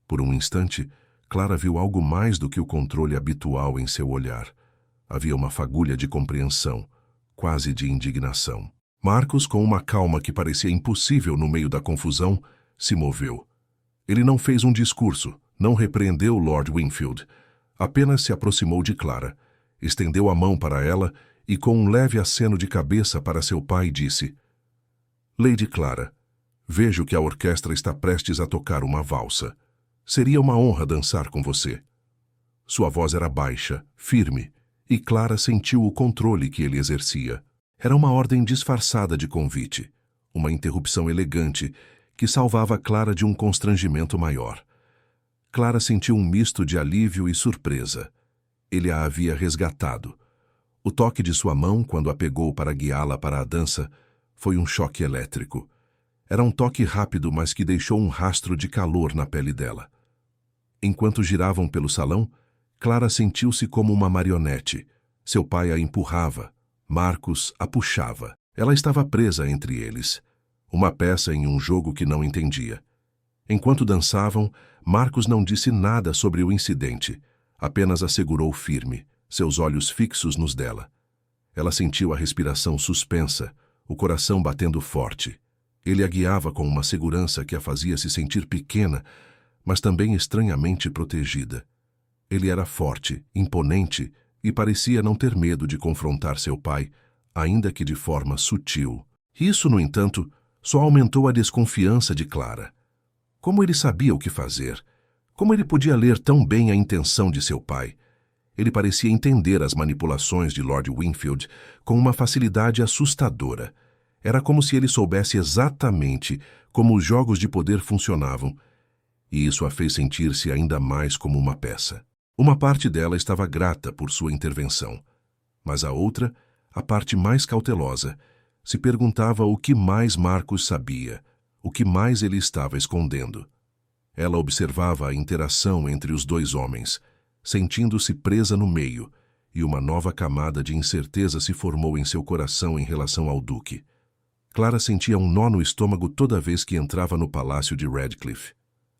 Por um instante, Clara viu algo mais do que o controle habitual em seu olhar. Havia uma fagulha de compreensão, quase de indignação. Marcos, com uma calma que parecia impossível no meio da confusão, se moveu. Ele não fez um discurso, não repreendeu Lord Wingfield. Apenas se aproximou de Clara, estendeu a mão para ela e, com um leve aceno de cabeça para seu pai, disse: Lady Clara, vejo que a orquestra está prestes a tocar uma valsa. Seria uma honra dançar com você. Sua voz era baixa, firme, e Clara sentiu o controle que ele exercia. Era uma ordem disfarçada de convite, uma interrupção elegante que salvava Clara de um constrangimento maior. Clara sentiu um misto de alívio e surpresa. Ele a havia resgatado. O toque de sua mão, quando a pegou para guiá-la para a dança, foi um choque elétrico. Era um toque rápido, mas que deixou um rastro de calor na pele dela. Enquanto giravam pelo salão, Clara sentiu-se como uma marionete. Seu pai a empurrava, Marcos a puxava. Ela estava presa entre eles, uma peça em um jogo que não entendia. Enquanto dançavam, Marcos não disse nada sobre o incidente, apenas a segurou firme, seus olhos fixos nos dela. Ela sentiu a respiração suspensa, o coração batendo forte. Ele a guiava com uma segurança que a fazia se sentir pequena, mas também estranhamente protegida. Ele era forte, imponente e parecia não ter medo de confrontar seu pai, ainda que de forma sutil. Isso, no entanto, só aumentou a desconfiança de Clara. Como ele sabia o que fazer? Como ele podia ler tão bem a intenção de seu pai? Ele parecia entender as manipulações de Lord Wingfield com uma facilidade assustadora. Era como se ele soubesse exatamente como os jogos de poder funcionavam, e isso a fez sentir-se ainda mais como uma peça. Uma parte dela estava grata por sua intervenção, mas a outra, a parte mais cautelosa, se perguntava o que mais Marcos sabia, o que mais ele estava escondendo. Ela observava a interação entre os dois homens, sentindo-se presa no meio, e uma nova camada de incerteza se formou em seu coração em relação ao Duque. Clara sentia um nó no estômago toda vez que entrava no palácio de Radcliffe.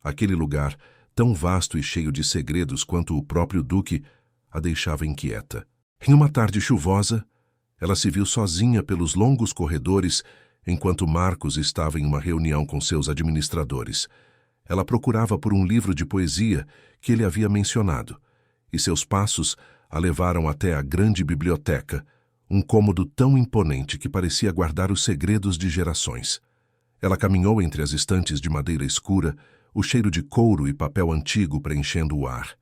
Aquele lugar, tão vasto e cheio de segredos quanto o próprio Duque, a deixava inquieta. Em uma tarde chuvosa, ela se viu sozinha pelos longos corredores enquanto Marcos estava em uma reunião com seus administradores. Ela procurava por um livro de poesia que ele havia mencionado, e seus passos a levaram até a grande biblioteca, um cômodo tão imponente que parecia guardar os segredos de gerações. Ela caminhou entre as estantes de madeira escura, o cheiro de couro e papel antigo preenchendo o ar.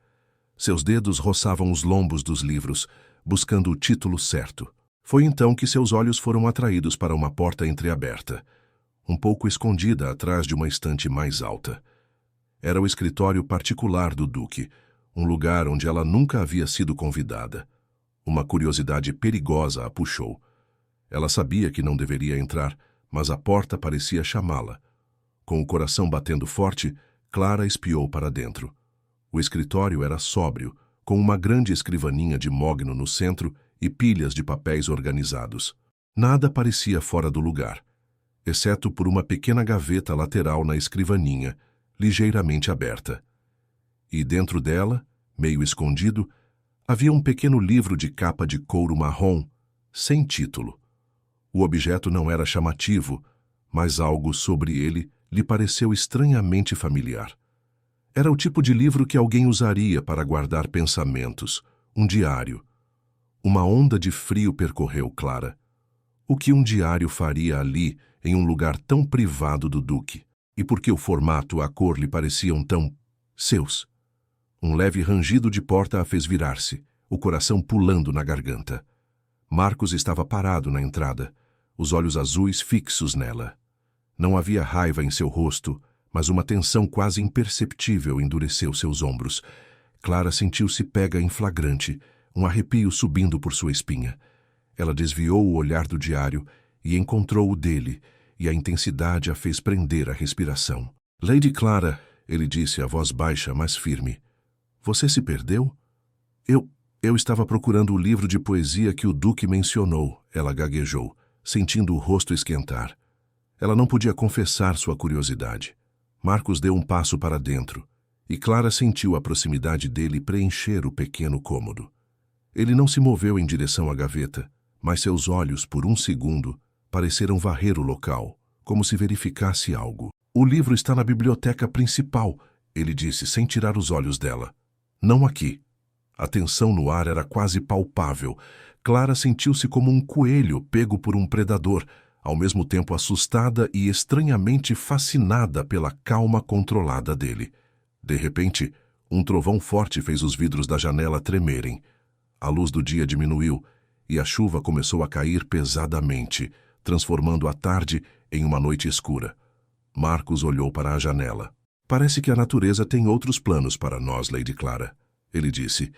Seus dedos roçavam os lombos dos livros, buscando o título certo. Foi então que seus olhos foram atraídos para uma porta entreaberta, um pouco escondida atrás de uma estante mais alta. Era o escritório particular do Duque, um lugar onde ela nunca havia sido convidada. Uma curiosidade perigosa a puxou. Ela sabia que não deveria entrar, mas a porta parecia chamá-la. Com o coração batendo forte, Clara espiou para dentro. O escritório era sóbrio, com uma grande escrivaninha de mogno no centro e pilhas de papéis organizados. Nada parecia fora do lugar, exceto por uma pequena gaveta lateral na escrivaninha, ligeiramente aberta. E dentro dela, meio escondido, havia um pequeno livro de capa de couro marrom, sem título. O objeto não era chamativo, mas algo sobre ele lhe pareceu estranhamente familiar. Era o tipo de livro que alguém usaria para guardar pensamentos, um diário. Uma onda de frio percorreu Clara. O que um diário faria ali, em um lugar tão privado do Duque? E por que o formato e a cor lhe pareciam tão seus? Um leve rangido de porta a fez virar-se, o coração pulando na garganta. Marcos estava parado na entrada, os olhos azuis fixos nela. Não havia raiva em seu rosto, mas uma tensão quase imperceptível endureceu seus ombros. Clara sentiu-se pega em flagrante, um arrepio subindo por sua espinha. Ela desviou o olhar do diário e encontrou o dele, e a intensidade a fez prender a respiração. Lady Clara, ele disse a voz baixa, mas firme. Você se perdeu? Eu estava procurando o livro de poesia que o Duque mencionou, ela gaguejou, sentindo o rosto esquentar. Ela não podia confessar sua curiosidade. Marcos deu um passo para dentro, e Clara sentiu a proximidade dele preencher o pequeno cômodo. Ele não se moveu em direção à gaveta, mas seus olhos, por um segundo, pareceram varrer o local, como se verificasse algo. O livro está na biblioteca principal, ele disse, sem tirar os olhos dela. Não aqui. A tensão no ar era quase palpável. Clara sentiu-se como um coelho pego por um predador, ao mesmo tempo assustada e estranhamente fascinada pela calma controlada dele. De repente, um trovão forte fez os vidros da janela tremerem. A luz do dia diminuiu e a chuva começou a cair pesadamente, transformando a tarde em uma noite escura. Marcos olhou para a janela. Parece que a natureza tem outros planos para nós, Lady Clara, ele disse,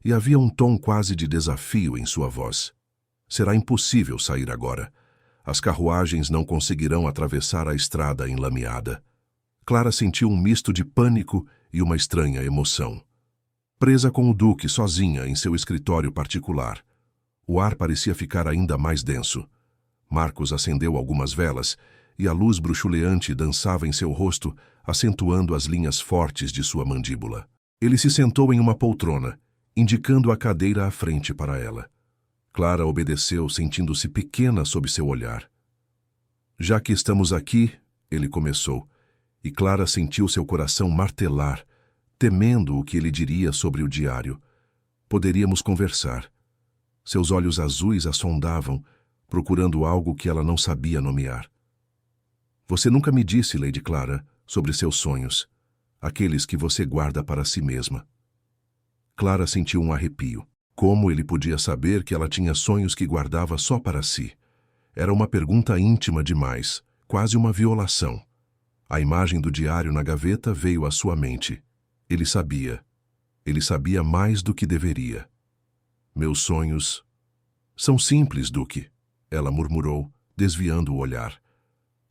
e havia um tom quase de desafio em sua voz. Será impossível sair agora. As carruagens não conseguirão atravessar a estrada enlameada. Clara sentiu um misto de pânico e uma estranha emoção. Presa com o Duque sozinha em seu escritório particular, o ar parecia ficar ainda mais denso. Marcos acendeu algumas velas e a luz bruxuleante dançava em seu rosto, acentuando as linhas fortes de sua mandíbula. Ele se sentou em uma poltrona, indicando a cadeira à frente para ela. Clara obedeceu, sentindo-se pequena sob seu olhar. Já que estamos aqui, ele começou, e Clara sentiu seu coração martelar, temendo o que ele diria sobre o diário. Poderíamos conversar. Seus olhos azuis a sondavam, procurando algo que ela não sabia nomear. Você nunca me disse, Lady Clara, sobre seus sonhos, aqueles que você guarda para si mesma. Clara sentiu um arrepio. Como ele podia saber que ela tinha sonhos que guardava só para si? Era uma pergunta íntima demais, quase uma violação. A imagem do diário na gaveta veio à sua mente. Ele sabia. Ele sabia mais do que deveria. Meus sonhos são simples, Duque, ela murmurou, desviando o olhar.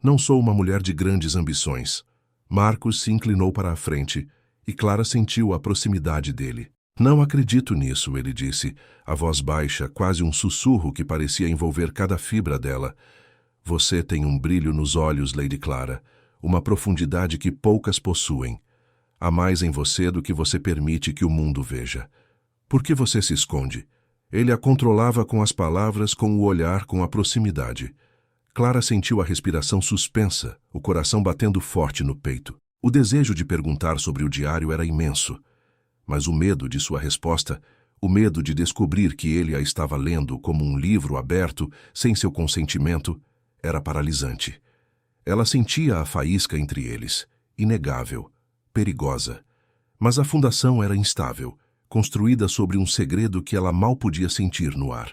Não sou uma mulher de grandes ambições. Marcos se inclinou para a frente, e Clara sentiu a proximidade dele. Não acredito nisso, ele disse, a voz baixa, quase um sussurro que parecia envolver cada fibra dela. Você tem um brilho nos olhos, Lady Clara, uma profundidade que poucas possuem. Há mais em você do que você permite que o mundo veja. Por que você se esconde? Ele a controlava com as palavras, com o olhar, com a proximidade. Clara sentiu a respiração suspensa, o coração batendo forte no peito. O desejo de perguntar sobre o diário era imenso. Mas o medo de sua resposta, o medo de descobrir que ele a estava lendo como um livro aberto, sem seu consentimento, era paralisante. Ela sentia a faísca entre eles, inegável, perigosa. Mas a fundação era instável, construída sobre um segredo que ela mal podia sentir no ar.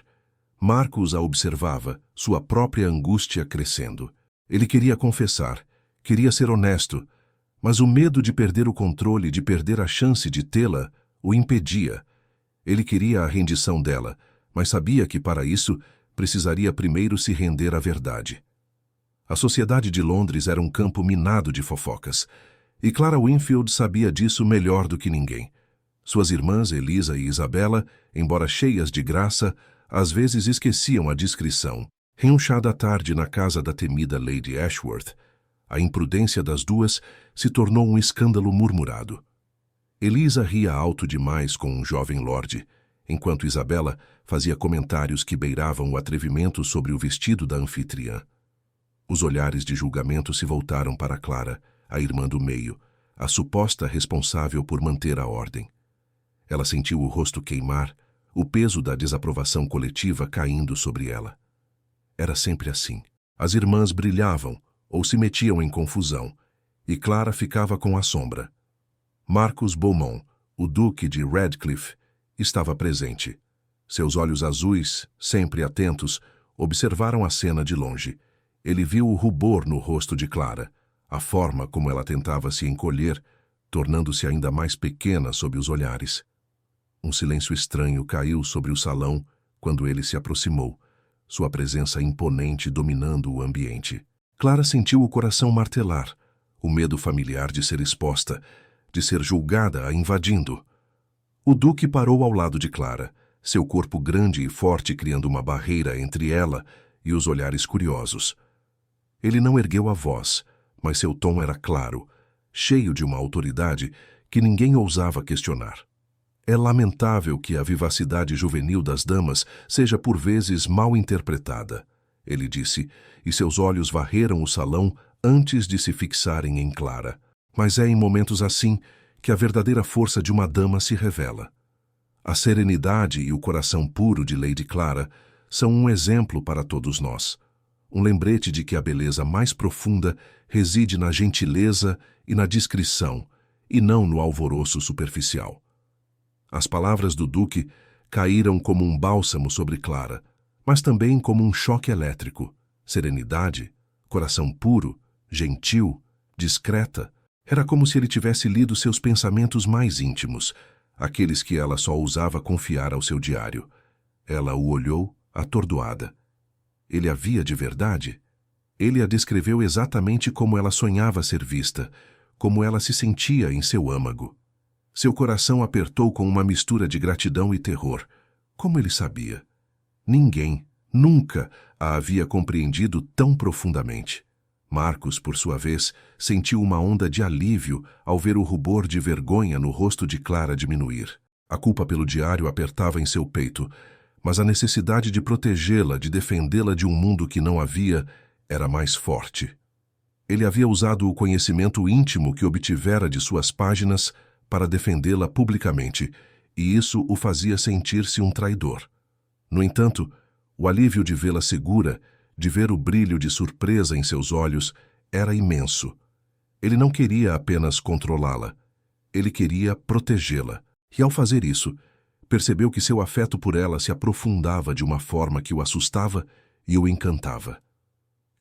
Marcus a observava, sua própria angústia crescendo. Ele queria confessar, queria ser honesto, mas o medo de perder o controle, de perder a chance de tê-la, o impedia. Ele queria a rendição dela, mas sabia que para isso precisaria primeiro se render à verdade. A sociedade de Londres era um campo minado de fofocas, e Clara Winfield sabia disso melhor do que ninguém. Suas irmãs Elisa e Isabela, embora cheias de graça, às vezes esqueciam a discrição. Em um chá da tarde na casa da temida Lady Ashworth, a imprudência das duas se tornou um escândalo murmurado. Elisa ria alto demais com um jovem lorde, enquanto Isabela fazia comentários que beiravam o atrevimento sobre o vestido da anfitriã. Os olhares de julgamento se voltaram para Clara, a irmã do meio, a suposta responsável por manter a ordem. Ela sentiu o rosto queimar, o peso da desaprovação coletiva caindo sobre ela. Era sempre assim. As irmãs brilhavam ou se metiam em confusão, e Clara ficava com a sombra. Marcus Beaumont, o duque de Radcliffe, estava presente. Seus olhos azuis, sempre atentos, observaram a cena de longe. Ele viu o rubor no rosto de Clara, a forma como ela tentava se encolher, tornando-se ainda mais pequena sob os olhares. Um silêncio estranho caiu sobre o salão quando ele se aproximou, sua presença imponente dominando o ambiente. Clara sentiu o coração martelar, o medo familiar de ser exposta, de ser julgada a invadindo. O duque parou ao lado de Clara, seu corpo grande e forte criando uma barreira entre ela e os olhares curiosos. Ele não ergueu a voz, mas seu tom era claro, cheio de uma autoridade que ninguém ousava questionar. É lamentável que a vivacidade juvenil das damas seja por vezes mal interpretada, ele disse, e seus olhos varreram o salão antes de se fixarem em Clara. Mas é em momentos assim que a verdadeira força de uma dama se revela. A serenidade e o coração puro de Lady Clara são um exemplo para todos nós. Um lembrete de que a beleza mais profunda reside na gentileza e na discrição, e não no alvoroço superficial. As palavras do duque caíram como um bálsamo sobre Clara, mas também como um choque elétrico. Serenidade, coração puro, gentil, discreta. Era como se ele tivesse lido seus pensamentos mais íntimos, aqueles que ela só ousava confiar ao seu diário. Ela o olhou, atordoada. Ele a via de verdade? Ele a descreveu exatamente como ela sonhava ser vista, como ela se sentia em seu âmago. Seu coração apertou com uma mistura de gratidão e terror. Como ele sabia? Ninguém, nunca, a havia compreendido tão profundamente. Marcus, por sua vez, sentiu uma onda de alívio ao ver o rubor de vergonha no rosto de Clara diminuir. A culpa pelo diário apertava em seu peito, mas a necessidade de protegê-la, de defendê-la de um mundo que não havia, era mais forte. Ele havia usado o conhecimento íntimo que obtivera de suas páginas para defendê-la publicamente, e isso o fazia sentir-se um traidor. No entanto, o alívio de vê-la segura, de ver o brilho de surpresa em seus olhos, era imenso. Ele não queria apenas controlá-la. Ele queria protegê-la. E ao fazer isso, percebeu que seu afeto por ela se aprofundava de uma forma que o assustava e o encantava.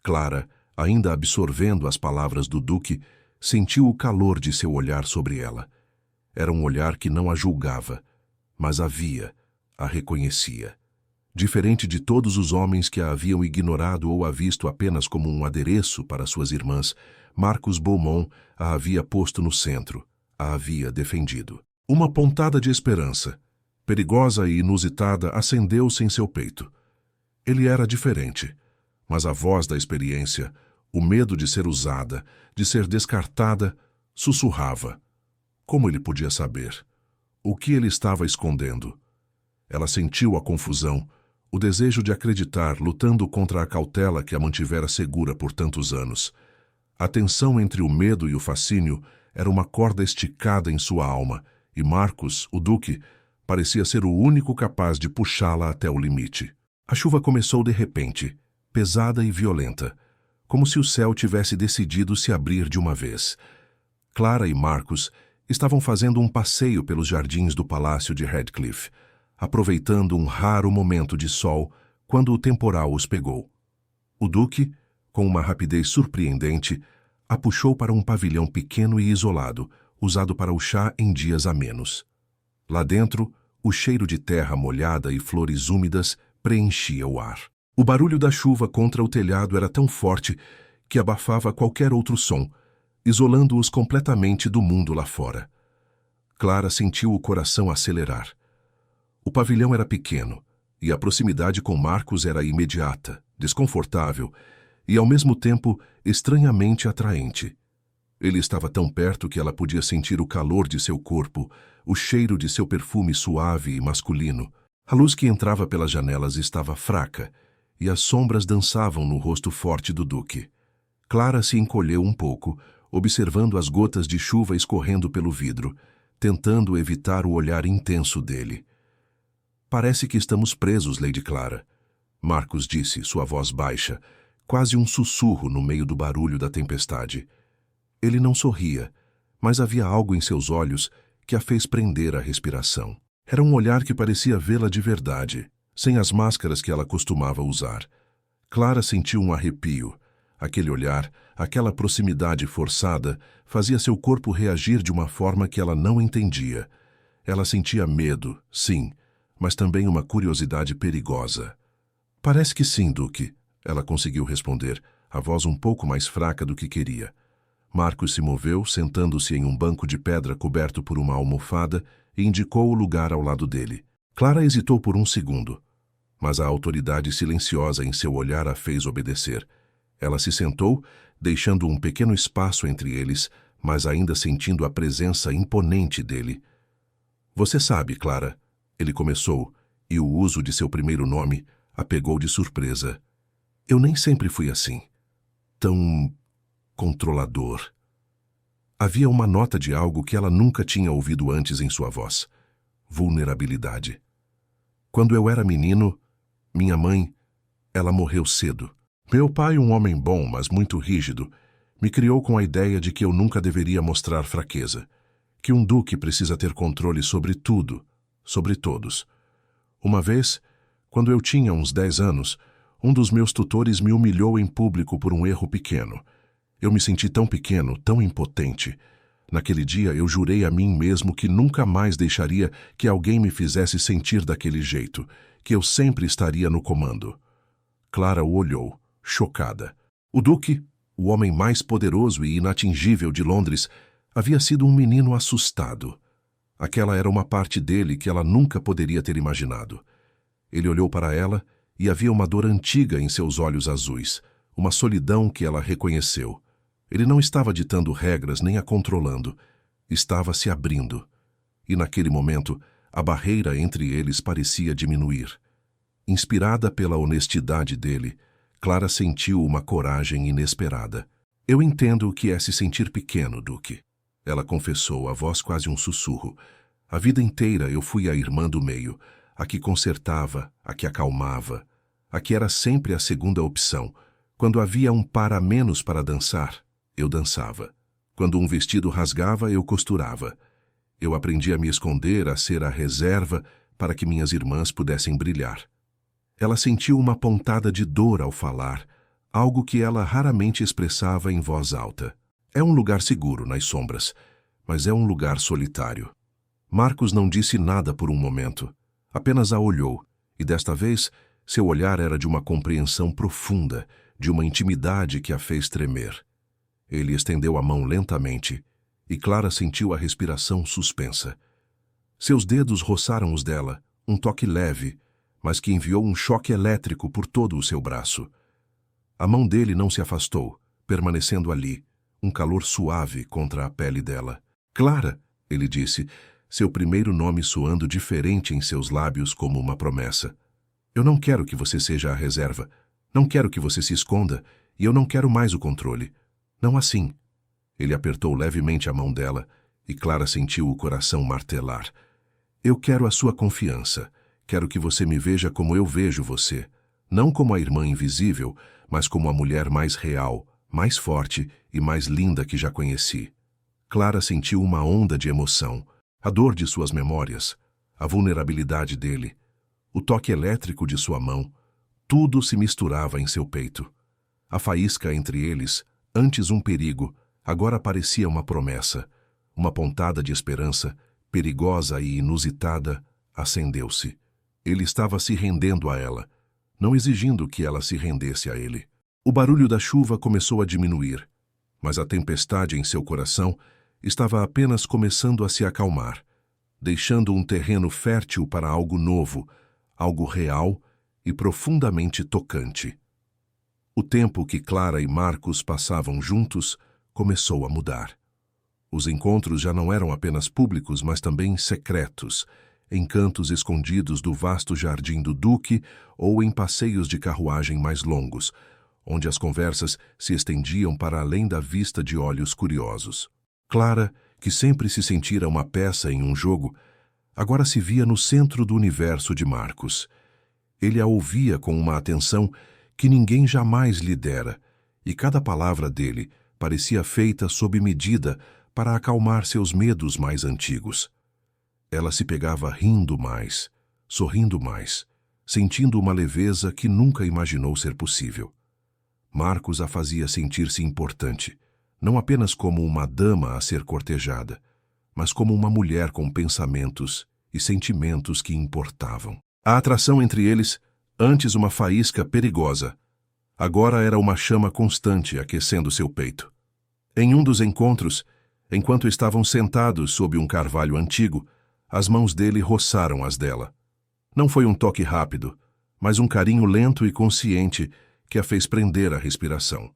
Clara, ainda absorvendo as palavras do duque, sentiu o calor de seu olhar sobre ela. Era um olhar que não a julgava, mas a via, a reconhecia. Diferente de todos os homens que a haviam ignorado ou a visto apenas como um adereço para suas irmãs, Marcus Beaumont a havia posto no centro, a havia defendido. Uma pontada de esperança, perigosa e inusitada, acendeu-se em seu peito. Ele era diferente, mas a voz da experiência, o medo de ser usada, de ser descartada, sussurrava. Como ele podia saber? O que ele estava escondendo? Ela sentiu a confusão, o desejo de acreditar, lutando contra a cautela que a mantivera segura por tantos anos. A tensão entre o medo e o fascínio era uma corda esticada em sua alma, e Marcus, o duque, parecia ser o único capaz de puxá-la até o limite. A chuva começou de repente, pesada e violenta, como se o céu tivesse decidido se abrir de uma vez. Clara e Marcus estavam fazendo um passeio pelos jardins do palácio de Radcliffe, aproveitando um raro momento de sol quando o temporal os pegou. O Duque, com uma rapidez surpreendente, a puxou para um pavilhão pequeno e isolado, usado para o chá em dias amenos. Lá dentro, o cheiro de terra molhada e flores úmidas preenchia o ar. O barulho da chuva contra o telhado era tão forte que abafava qualquer outro som, isolando-os completamente do mundo lá fora. Clara sentiu o coração acelerar. O pavilhão era pequeno, e a proximidade com Marcos era imediata, desconfortável e, ao mesmo tempo, estranhamente atraente. Ele estava tão perto que ela podia sentir o calor de seu corpo, o cheiro de seu perfume suave e masculino. A luz que entrava pelas janelas estava fraca, e as sombras dançavam no rosto forte do Duque. Clara se encolheu um pouco, observando as gotas de chuva escorrendo pelo vidro, tentando evitar o olhar intenso dele. Parece que estamos presos, Lady Clara, Marcos disse, sua voz baixa, quase um sussurro no meio do barulho da tempestade. Ele não sorria, mas havia algo em seus olhos que a fez prender a respiração. Era um olhar que parecia vê-la de verdade, sem as máscaras que ela costumava usar. Clara sentiu um arrepio. Aquele olhar, aquela proximidade forçada, fazia seu corpo reagir de uma forma que ela não entendia. Ela sentia medo, sim, mas também uma curiosidade perigosa. Parece que sim, Duque, ela conseguiu responder, a voz um pouco mais fraca do que queria. Marcos se moveu, sentando-se em um banco de pedra coberto por uma almofada, e indicou o lugar ao lado dele. Clara hesitou por um segundo, mas a autoridade silenciosa em seu olhar a fez obedecer. Ela se sentou, deixando um pequeno espaço entre eles, mas ainda sentindo a presença imponente dele. Você sabe, Clara, ele começou, e o uso de seu primeiro nome a pegou de surpresa. Eu nem sempre fui assim. Tão controlador. Havia uma nota de algo que ela nunca tinha ouvido antes em sua voz. Vulnerabilidade. Quando eu era menino, minha mãe, ela morreu cedo. Meu pai, um homem bom, mas muito rígido, me criou com a ideia de que eu nunca deveria mostrar fraqueza, que um duque precisa ter controle sobre tudo, sobre todos. Uma vez, quando eu tinha uns 10 anos, um dos meus tutores me humilhou em público por um erro pequeno. Eu me senti tão pequeno, tão impotente. Naquele dia eu jurei a mim mesmo que nunca mais deixaria que alguém me fizesse sentir daquele jeito, que eu sempre estaria no comando. Clara o olhou, chocada. O Duque, o homem mais poderoso e inatingível de Londres, havia sido um menino assustado. Aquela era uma parte dele que ela nunca poderia ter imaginado. Ele olhou para ela e havia uma dor antiga em seus olhos azuis, uma solidão que ela reconheceu. Ele não estava ditando regras nem a controlando, estava se abrindo. E naquele momento, a barreira entre eles parecia diminuir. Inspirada pela honestidade dele, Clara sentiu uma coragem inesperada. Eu entendo o que é se sentir pequeno, Duque. Ela confessou, a voz quase um sussurro. A vida inteira eu fui a irmã do meio, a que consertava, a que acalmava, a que era sempre a segunda opção. Quando havia um par a menos para dançar, eu dançava. Quando um vestido rasgava, eu costurava. Eu aprendi a me esconder, a ser a reserva para que minhas irmãs pudessem brilhar. Ela sentiu uma pontada de dor ao falar, algo que ela raramente expressava em voz alta. É um lugar seguro nas sombras, mas é um lugar solitário. Marcos não disse nada por um momento, apenas a olhou, e desta vez seu olhar era de uma compreensão profunda, de uma intimidade que a fez tremer. Ele estendeu a mão lentamente, e Clara sentiu a respiração suspensa. Seus dedos roçaram os dela, um toque leve, mas que enviou um choque elétrico por todo o seu braço. A mão dele não se afastou, permanecendo ali, um calor suave contra a pele dela. Clara, ele disse, seu primeiro nome soando diferente em seus lábios como uma promessa. Eu não quero que você seja a reserva. Não quero que você se esconda, e eu não quero mais o controle. Não assim. Ele apertou levemente a mão dela, e Clara sentiu o coração martelar. Eu quero a sua confiança. Quero que você me veja como eu vejo você. Não como a irmã invisível, mas como a mulher mais real, mais forte e mais linda que já conheci. Clara sentiu uma onda de emoção, a dor de suas memórias, a vulnerabilidade dele, o toque elétrico de sua mão, Tudo se misturava em seu peito. A faísca entre eles, antes um perigo, agora parecia uma promessa. Uma pontada de esperança, perigosa e inusitada, acendeu-se. Ele estava se rendendo a ela, não exigindo que ela se rendesse a ele. O barulho da chuva começou a diminuir, mas a tempestade em seu coração estava apenas começando a se acalmar, deixando um terreno fértil para algo novo, algo real e profundamente tocante. O tempo que Clara e Marcos passavam juntos começou a mudar. Os encontros já não eram apenas públicos, mas também secretos, em cantos escondidos do vasto jardim do Duque ou em passeios de carruagem mais longos, onde as conversas se estendiam para além da vista de olhos curiosos. Clara, que sempre se sentira uma peça em um jogo, agora se via no centro do universo de Marcos. Ele a ouvia com uma atenção que ninguém jamais lhe dera, e cada palavra dele parecia feita sob medida para acalmar seus medos mais antigos. Ela se pegava rindo mais, sorrindo mais, sentindo uma leveza que nunca imaginou ser possível. Marcos a fazia sentir-se importante, não apenas como uma dama a ser cortejada, mas como uma mulher com pensamentos e sentimentos que importavam. A atração entre eles, antes uma faísca perigosa, agora era uma chama constante aquecendo seu peito. Em um dos encontros, enquanto estavam sentados sob um carvalho antigo, as mãos dele roçaram as dela. Não foi um toque rápido, mas um carinho lento e consciente que a fez prender a respiração.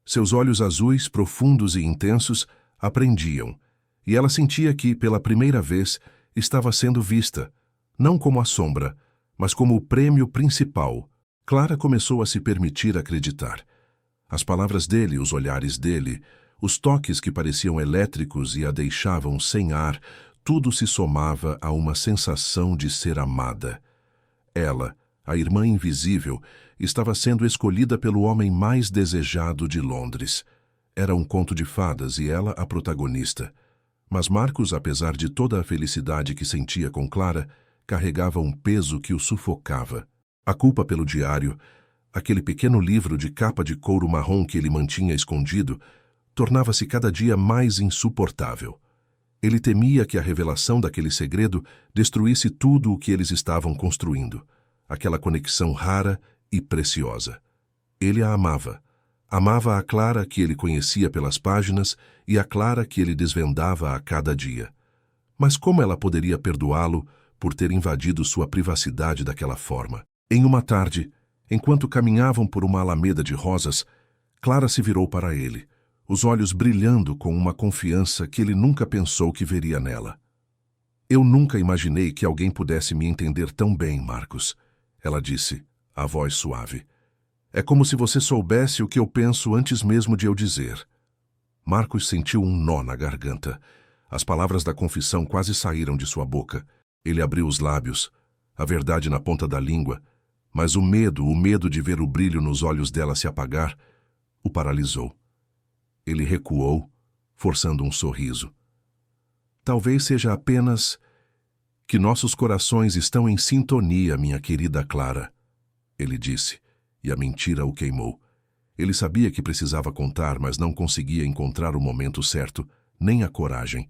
Seus olhos azuis, profundos e intensos, a prendiam, e ela sentia que, pela primeira vez, estava sendo vista, não como a sombra, mas como o prêmio principal. Clara começou a se permitir acreditar. As palavras dele, os olhares dele, os toques que pareciam elétricos e a deixavam sem ar, tudo se somava a uma sensação de ser amada. Ela, a irmã invisível, estava sendo escolhida pelo homem mais desejado de Londres. Era um conto de fadas e ela a protagonista. Mas Marcos, apesar de toda a felicidade que sentia com Clara, carregava um peso que o sufocava. A culpa pelo diário, aquele pequeno livro de capa de couro marrom que ele mantinha escondido, tornava-se cada dia mais insuportável. Ele temia que a revelação daquele segredo destruísse tudo o que eles estavam construindo, aquela conexão rara e preciosa. Ele a amava. Amava a Clara que ele conhecia pelas páginas e a Clara que ele desvendava a cada dia. Mas como ela poderia perdoá-lo por ter invadido sua privacidade daquela forma? Em uma tarde, enquanto caminhavam por uma alameda de rosas, Clara se virou para ele, os olhos brilhando com uma confiança que ele nunca pensou que veria nela. Eu nunca imaginei que alguém pudesse me entender tão bem, Marcos, ela disse, a voz suave. É como se você soubesse o que eu penso antes mesmo de eu dizer. Marcos sentiu um nó na garganta. As palavras da confissão quase saíram de sua boca. Ele abriu os lábios, a verdade na ponta da língua, mas o medo de ver o brilho nos olhos dela se apagar, o paralisou. Ele recuou, forçando um sorriso. Talvez seja apenas que nossos corações estão em sintonia, minha querida Clara, ele disse, e a mentira o queimou. Ele sabia que precisava contar, mas não conseguia encontrar o momento certo, nem a coragem.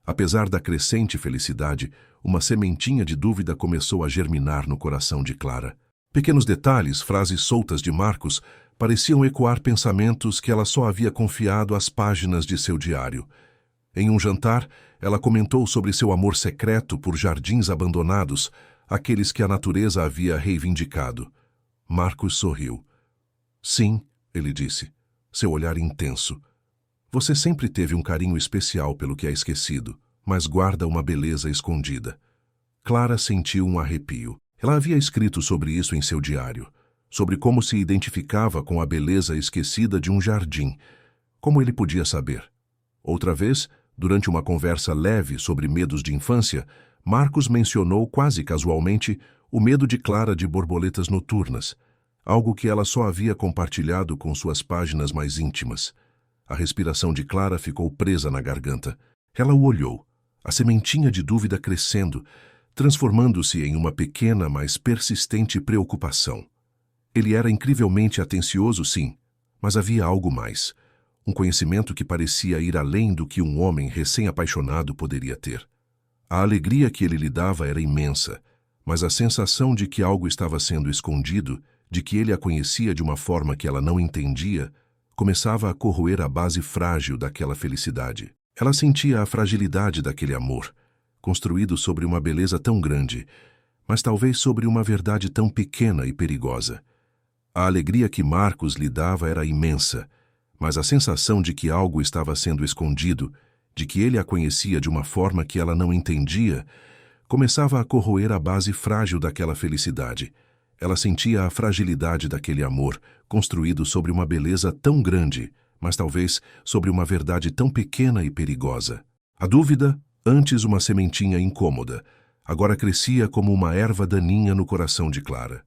Apesar da crescente felicidade, uma sementinha de dúvida começou a germinar no coração de Clara. Pequenos detalhes, frases soltas de Marcos, pareciam ecoar pensamentos que ela só havia confiado às páginas de seu diário. Em um jantar, ela comentou sobre seu amor secreto por jardins abandonados, aqueles que a natureza havia reivindicado. Marcos sorriu. Sim, ele disse, seu olhar intenso. Você sempre teve um carinho especial pelo que é esquecido, mas guarda uma beleza escondida. Clara sentiu um arrepio. Ela havia escrito sobre isso em seu diário, sobre como se identificava com a beleza esquecida de um jardim. Como ele podia saber? Outra vez, durante uma conversa leve sobre medos de infância, Marcos mencionou quase casualmente o medo de Clara de borboletas noturnas, algo que ela só havia compartilhado com suas páginas mais íntimas. A respiração de Clara ficou presa na garganta. Ela o olhou, a sementinha de dúvida crescendo, transformando-se em uma pequena, mas persistente preocupação. Ele era incrivelmente atencioso, sim, mas havia algo mais. Um conhecimento que parecia ir além do que um homem recém-apaixonado poderia ter. A alegria que ele lhe dava era imensa, mas a sensação de que algo estava sendo escondido, de que ele a conhecia de uma forma que ela não entendia, começava a corroer a base frágil daquela felicidade. Ela sentia a fragilidade daquele amor, construído sobre uma beleza tão grande, mas talvez sobre uma verdade tão pequena e perigosa. A alegria que Marcos lhe dava era imensa, mas a sensação de que algo estava sendo escondido, de que ele a conhecia de uma forma que ela não entendia, começava a corroer a base frágil daquela felicidade. Ela sentia a fragilidade daquele amor, construído sobre uma beleza tão grande, mas talvez sobre uma verdade tão pequena e perigosa. A dúvida, antes uma sementinha incômoda, agora crescia como uma erva daninha no coração de Clara.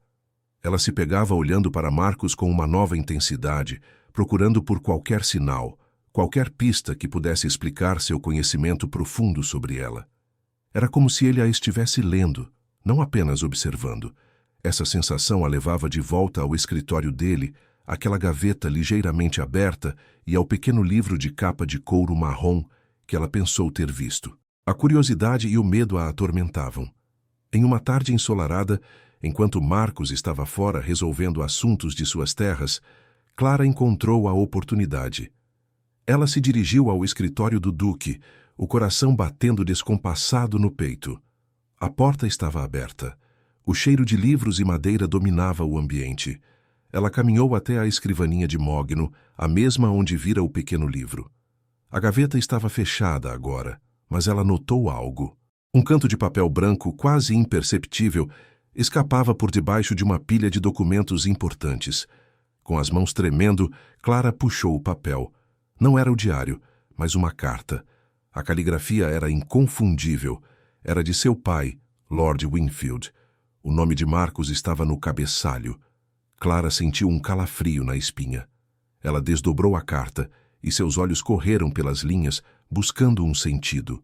Ela se pegava olhando para Marcos com uma nova intensidade, procurando por qualquer sinal, qualquer pista que pudesse explicar seu conhecimento profundo sobre ela. Era como se ele a estivesse lendo, não apenas observando. Essa sensação a levava de volta ao escritório dele, àquela gaveta ligeiramente aberta e ao pequeno livro de capa de couro marrom que ela pensou ter visto. A curiosidade e o medo a atormentavam. Em uma tarde ensolarada, enquanto Marcos estava fora resolvendo assuntos de suas terras, Clara encontrou a oportunidade. Ela se dirigiu ao escritório do Duque, o coração batendo descompassado no peito. A porta estava aberta. O cheiro de livros e madeira dominava o ambiente. Ela caminhou até a escrivaninha de mogno, a mesma onde vira o pequeno livro. A gaveta estava fechada agora, mas ela notou algo. Um canto de papel branco, quase imperceptível, escapava por debaixo de uma pilha de documentos importantes. Com as mãos tremendo, Clara puxou o papel. Não era o diário, mas uma carta. A caligrafia era inconfundível. Era de seu pai, Lord Wingfield. O nome de Marcos estava no cabeçalho. Clara sentiu um calafrio na espinha. Ela desdobrou a carta e seus olhos correram pelas linhas, buscando um sentido.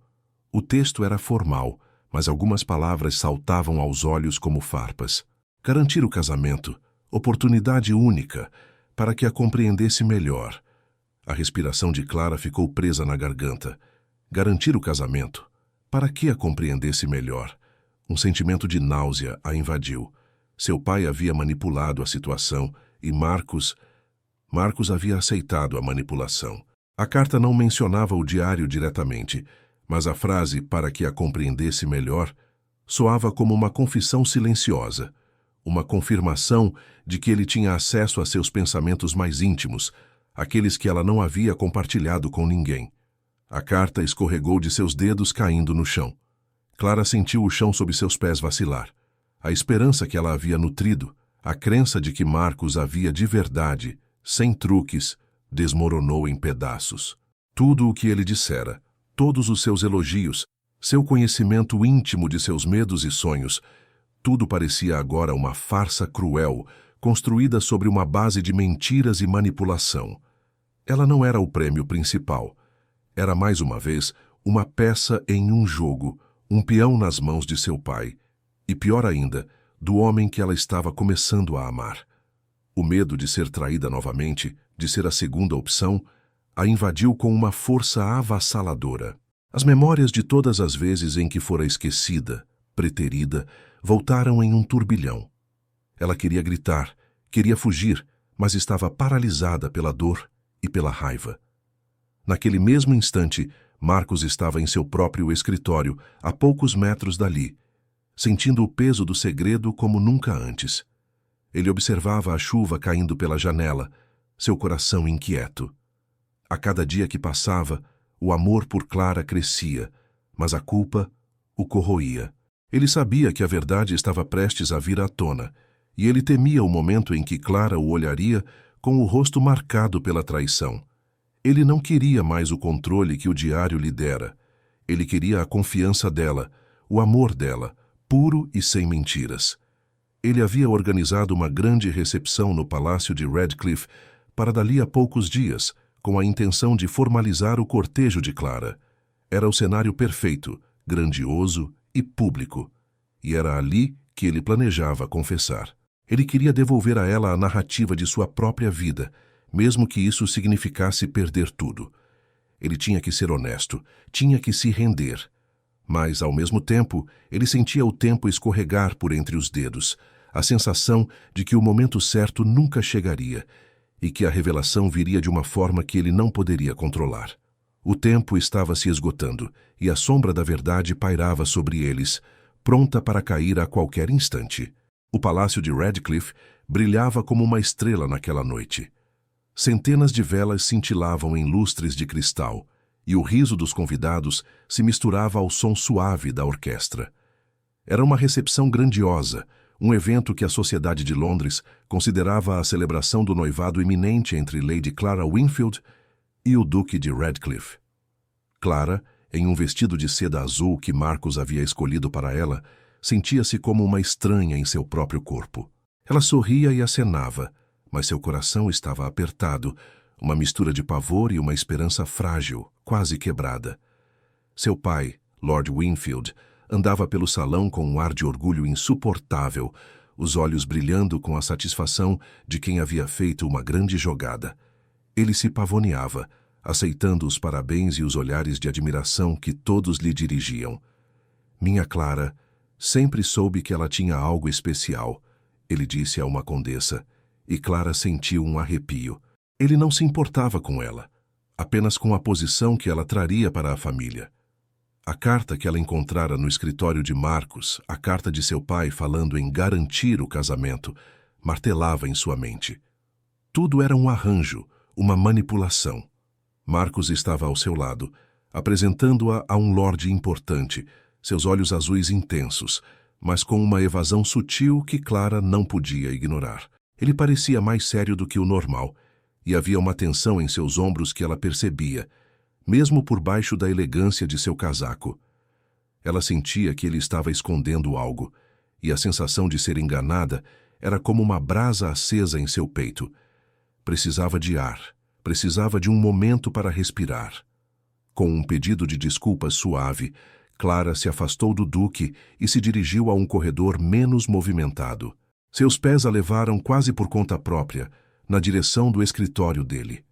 O texto era formal, mas algumas palavras saltavam aos olhos como farpas. Garantir o casamento, oportunidade única, para que a compreendesse melhor. A respiração de Clara ficou presa na garganta. Garantir o casamento, para que a compreendesse melhor. Um sentimento de náusea a invadiu. Seu pai havia manipulado a situação e Marcos havia aceitado a manipulação. A carta não mencionava o diário diretamente, mas a frase para que a compreendesse melhor soava como uma confissão silenciosa, uma confirmação de que ele tinha acesso a seus pensamentos mais íntimos, aqueles que ela não havia compartilhado com ninguém. A carta escorregou de seus dedos caindo no chão. Clara sentiu o chão sob seus pés vacilar. A esperança que ela havia nutrido, a crença de que Marcos havia de verdade, sem truques, desmoronou em pedaços. Tudo o que ele dissera, todos os seus elogios, seu conhecimento íntimo de seus medos e sonhos, tudo parecia agora uma farsa cruel, construída sobre uma base de mentiras e manipulação. Ela não era o prêmio principal. Era, mais uma vez, uma peça em um jogo, um peão nas mãos de seu pai. E pior ainda, do homem que ela estava começando a amar. O medo de ser traída novamente, de ser a segunda opção, a invadiu com uma força avassaladora. As memórias de todas as vezes em que fora esquecida, preterida, voltaram em um turbilhão. Ela queria gritar, queria fugir, mas estava paralisada pela dor e pela raiva. Naquele mesmo instante, Marcos estava em seu próprio escritório, a poucos metros dali, sentindo o peso do segredo como nunca antes. Ele observava a chuva caindo pela janela, seu coração inquieto. A cada dia que passava, o amor por Clara crescia, mas a culpa o corroía. Ele sabia que a verdade estava prestes a vir à tona, e ele temia o momento em que Clara o olharia com o rosto marcado pela traição. Ele não queria mais o controle que o diário lhe dera. Ele queria a confiança dela, o amor dela, puro e sem mentiras. Ele havia organizado uma grande recepção no palácio de Radcliffe para dali a poucos dias, com a intenção de formalizar o cortejo de Clara. Era o cenário perfeito, grandioso e público. E era ali que ele planejava confessar. Ele queria devolver a ela a narrativa de sua própria vida, mesmo que isso significasse perder tudo. Ele tinha que ser honesto, tinha que se render. Mas, ao mesmo tempo, ele sentia o tempo escorregar por entre os dedos, a sensação de que o momento certo nunca chegaria e que a revelação viria de uma forma que ele não poderia controlar. O tempo estava se esgotando e a sombra da verdade pairava sobre eles, pronta para cair a qualquer instante. O palácio de Radcliffe brilhava como uma estrela naquela noite. Centenas de velas cintilavam em lustres de cristal, e o riso dos convidados se misturava ao som suave da orquestra. Era uma recepção grandiosa, um evento que a sociedade de Londres considerava a celebração do noivado iminente entre Lady Clara Wingfield e o Duque de Radcliffe. Clara, em um vestido de seda azul que Marcus havia escolhido para ela, sentia-se como uma estranha em seu próprio corpo. Ela sorria e acenava, mas seu coração estava apertado, uma mistura de pavor e uma esperança frágil, quase quebrada. Seu pai, Lord Wingfield, andava pelo salão com um ar de orgulho insuportável, os olhos brilhando com a satisfação de quem havia feito uma grande jogada. Ele se pavoneava, aceitando os parabéns e os olhares de admiração que todos lhe dirigiam. Minha Clara, sempre soube que ela tinha algo especial, ele disse a uma condessa, e Clara sentiu um arrepio. Ele não se importava com ela, apenas com a posição que ela traria para a família. A carta que ela encontrara no escritório de Marcus, a carta de seu pai falando em garantir o casamento, martelava em sua mente. Tudo era um arranjo, uma manipulação. Marcus estava ao seu lado, apresentando-a a um lorde importante, seus olhos azuis intensos, mas com uma evasão sutil que Clara não podia ignorar. Ele parecia mais sério do que o normal, e havia uma tensão em seus ombros que ela percebia, mesmo por baixo da elegância de seu casaco. Ela sentia que ele estava escondendo algo, e a sensação de ser enganada era como uma brasa acesa em seu peito. Precisava de ar, precisava de um momento para respirar. Com um pedido de desculpas suave, Clara se afastou do duque e se dirigiu a um corredor menos movimentado. Seus pés a levaram quase por conta própria, na direção do escritório dele.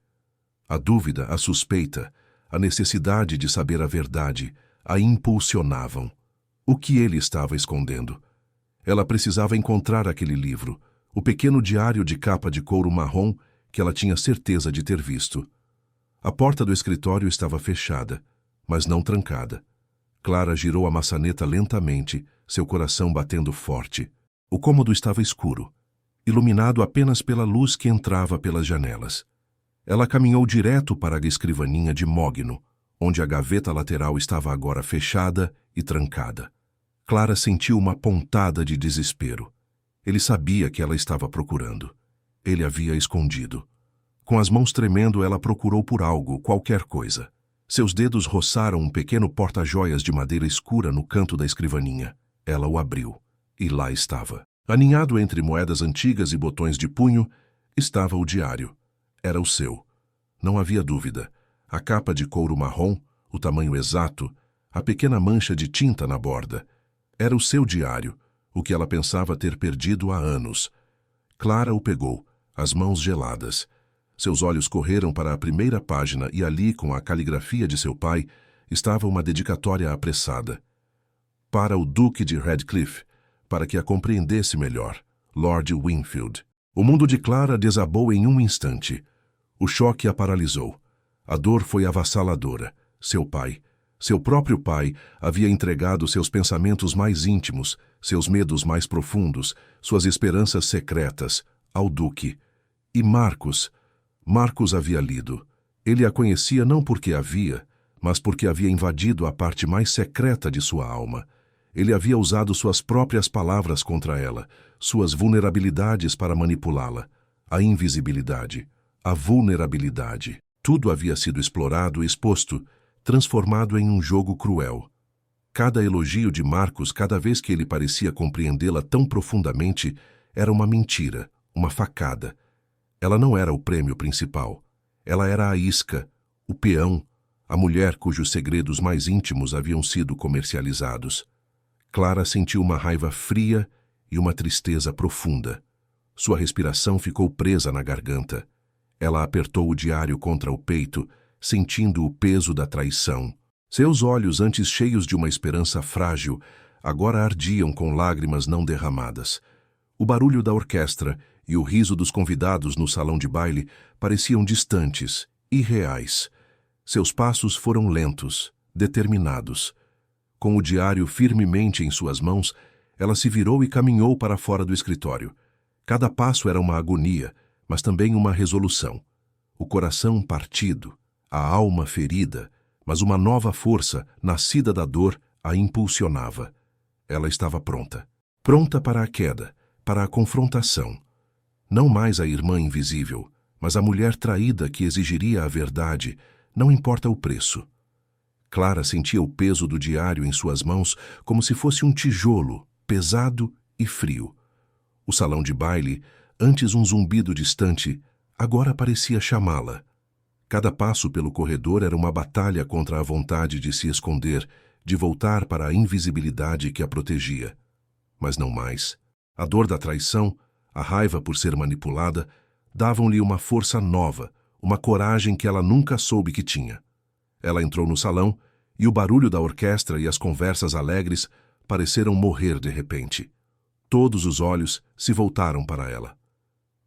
A dúvida, a suspeita, a necessidade de saber a verdade a impulsionavam. O que ele estava escondendo? Ela precisava encontrar aquele livro, o pequeno diário de capa de couro marrom que ela tinha certeza de ter visto. A porta do escritório estava fechada, mas não trancada. Clara girou a maçaneta lentamente, seu coração batendo forte. O cômodo estava escuro, iluminado apenas pela luz que entrava pelas janelas. Ela caminhou direto para a escrivaninha de mogno, onde a gaveta lateral estava agora fechada e trancada. Clara sentiu uma pontada de desespero. Ele sabia que ela estava procurando. Ele havia escondido. Com as mãos tremendo, ela procurou por algo, qualquer coisa. Seus dedos roçaram um pequeno porta-joias de madeira escura no canto da escrivaninha. Ela o abriu, e lá estava. Aninhado entre moedas antigas e botões de punho, estava o diário. Era o seu. Não havia dúvida. A capa de couro marrom, o tamanho exato, a pequena mancha de tinta na borda. Era o seu diário, o que ela pensava ter perdido há anos. Clara o pegou, as mãos geladas. Seus olhos correram para a primeira página e ali, com a caligrafia de seu pai, estava uma dedicatória apressada. Para o Duque de Radcliffe, para que a compreendesse melhor, Lord Wingfield. O mundo de Clara desabou em um instante. O choque a paralisou. A dor foi avassaladora. Seu pai, seu próprio pai, havia entregado seus pensamentos mais íntimos, seus medos mais profundos, suas esperanças secretas, ao Duque. E Marcus havia lido. Ele a conhecia não porque havia, mas porque havia invadido a parte mais secreta de sua alma. Ele havia usado suas próprias palavras contra ela, suas vulnerabilidades para manipulá-la. A invisibilidade, a vulnerabilidade. Tudo havia sido explorado e exposto, transformado em um jogo cruel. Cada elogio de Marcus, cada vez que ele parecia compreendê-la tão profundamente, era uma mentira, uma facada. Ela não era o prêmio principal. Ela era a isca, o peão, a mulher cujos segredos mais íntimos haviam sido comercializados. Clara sentiu uma raiva fria e uma tristeza profunda. Sua respiração ficou presa na garganta. Ela apertou o diário contra o peito, sentindo o peso da traição. Seus olhos, antes cheios de uma esperança frágil, agora ardiam com lágrimas não derramadas. O barulho da orquestra e o riso dos convidados no salão de baile pareciam distantes, irreais. Seus passos foram lentos, determinados. Com o diário firmemente em suas mãos, ela se virou e caminhou para fora do escritório. Cada passo era uma agonia, mas também uma resolução. O coração partido, a alma ferida, mas uma nova força, nascida da dor, a impulsionava. Ela estava pronta. Pronta para a queda, para a confrontação. Não mais a irmã invisível, mas a mulher traída que exigiria a verdade, não importa o preço. Clara sentia o peso do diário em suas mãos como se fosse um tijolo, pesado e frio. O salão de baile, antes um zumbido distante, agora parecia chamá-la. Cada passo pelo corredor era uma batalha contra a vontade de se esconder, de voltar para a invisibilidade que a protegia. Mas não mais. A dor da traição, a raiva por ser manipulada, davam-lhe uma força nova, uma coragem que ela nunca soube que tinha. Ela entrou no salão e o barulho da orquestra e as conversas alegres pareceram morrer de repente. Todos os olhos se voltaram para ela.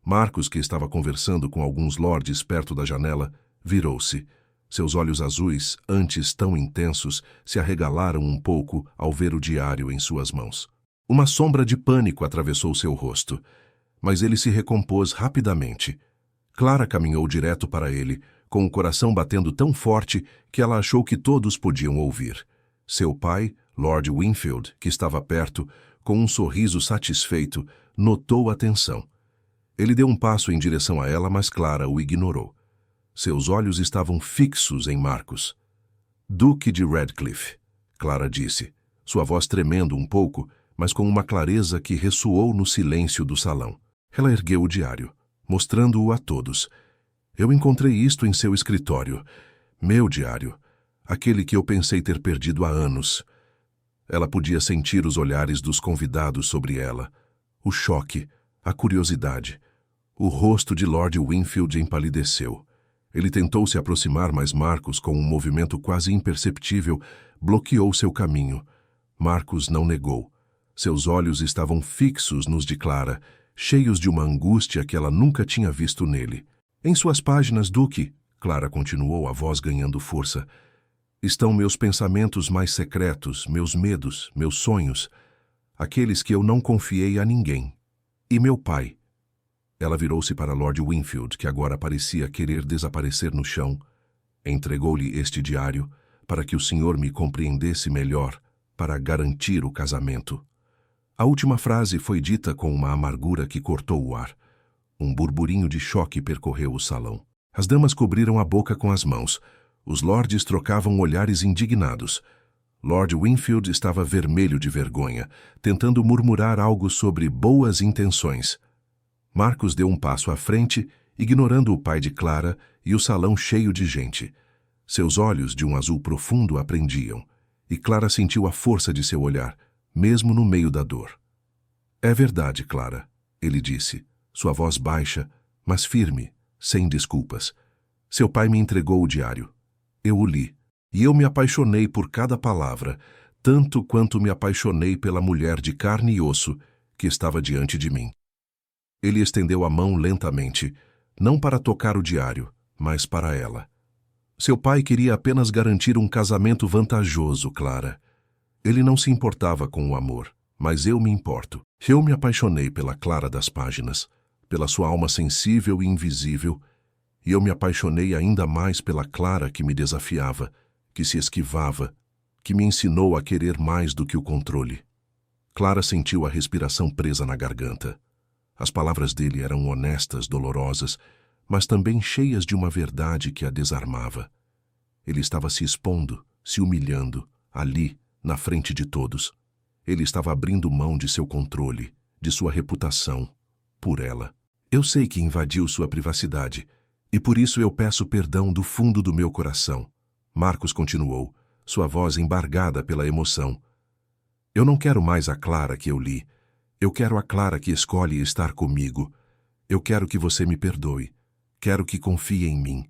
Marcos, que estava conversando com alguns lordes perto da janela, virou-se. Seus olhos azuis, antes tão intensos, se arregalaram um pouco ao ver o diário em suas mãos. Uma sombra de pânico atravessou seu rosto, mas ele se recompôs rapidamente. Clara caminhou direto para ele, com o coração batendo tão forte que ela achou que todos podiam ouvir. Seu pai, Lord Wingfield, que estava perto, com um sorriso satisfeito, notou a tensão. Ele deu um passo em direção a ela, mas Clara o ignorou. Seus olhos estavam fixos em Marcos. Duque de Redcliffe, Clara disse, sua voz tremendo um pouco, mas com uma clareza que ressoou no silêncio do salão. Ela ergueu o diário, mostrando-o a todos. Eu encontrei isto em seu escritório. Meu diário. Aquele que eu pensei ter perdido há anos. Ela podia sentir os olhares dos convidados sobre ela. O choque, a curiosidade. O rosto de Lord Wingfield empalideceu. Ele tentou se aproximar, mas Marcos, com um movimento quase imperceptível, bloqueou seu caminho. Marcos não negou. Seus olhos estavam fixos nos de Clara, cheios de uma angústia que ela nunca tinha visto nele. Em suas páginas, Duque, Clara continuou, a voz ganhando força, estão meus pensamentos mais secretos, meus medos, meus sonhos, aqueles que eu não confiei a ninguém. E meu pai. Ela virou-se para Lord Wingfield, que agora parecia querer desaparecer no chão. Entregou-lhe este diário para que o senhor me compreendesse melhor, para garantir o casamento. A última frase foi dita com uma amargura que cortou o ar. Um burburinho de choque percorreu o salão. As damas cobriram a boca com as mãos. Os lordes trocavam olhares indignados. Lord Wingfield estava vermelho de vergonha, tentando murmurar algo sobre boas intenções. Marcos deu um passo à frente, ignorando o pai de Clara e o salão cheio de gente. Seus olhos, de um azul profundo, apreendiam, e Clara sentiu a força de seu olhar, mesmo no meio da dor. É verdade, Clara, ele disse, sua voz baixa, mas firme, sem desculpas. Seu pai me entregou o diário. Eu o li, e eu me apaixonei por cada palavra, tanto quanto me apaixonei pela mulher de carne e osso que estava diante de mim. Ele estendeu a mão lentamente, não para tocar o diário, mas para ela. Seu pai queria apenas garantir um casamento vantajoso, Clara. Ele não se importava com o amor, mas eu me importo. Eu me apaixonei pela Clara das páginas, pela sua alma sensível e invisível, e eu me apaixonei ainda mais pela Clara que me desafiava, que se esquivava, que me ensinou a querer mais do que o controle. Clara sentiu a respiração presa na garganta. As palavras dele eram honestas, dolorosas, mas também cheias de uma verdade que a desarmava. Ele estava se expondo, se humilhando, ali, na frente de todos. Ele estava abrindo mão de seu controle, de sua reputação, por ela. Eu sei que invadiu sua privacidade, e por isso eu peço perdão do fundo do meu coração. Marcos continuou, sua voz embargada pela emoção. Eu não quero mais a Clara que eu li. Eu quero a Clara que escolhe estar comigo, Eu quero que você me perdoe. Quero que confie em mim.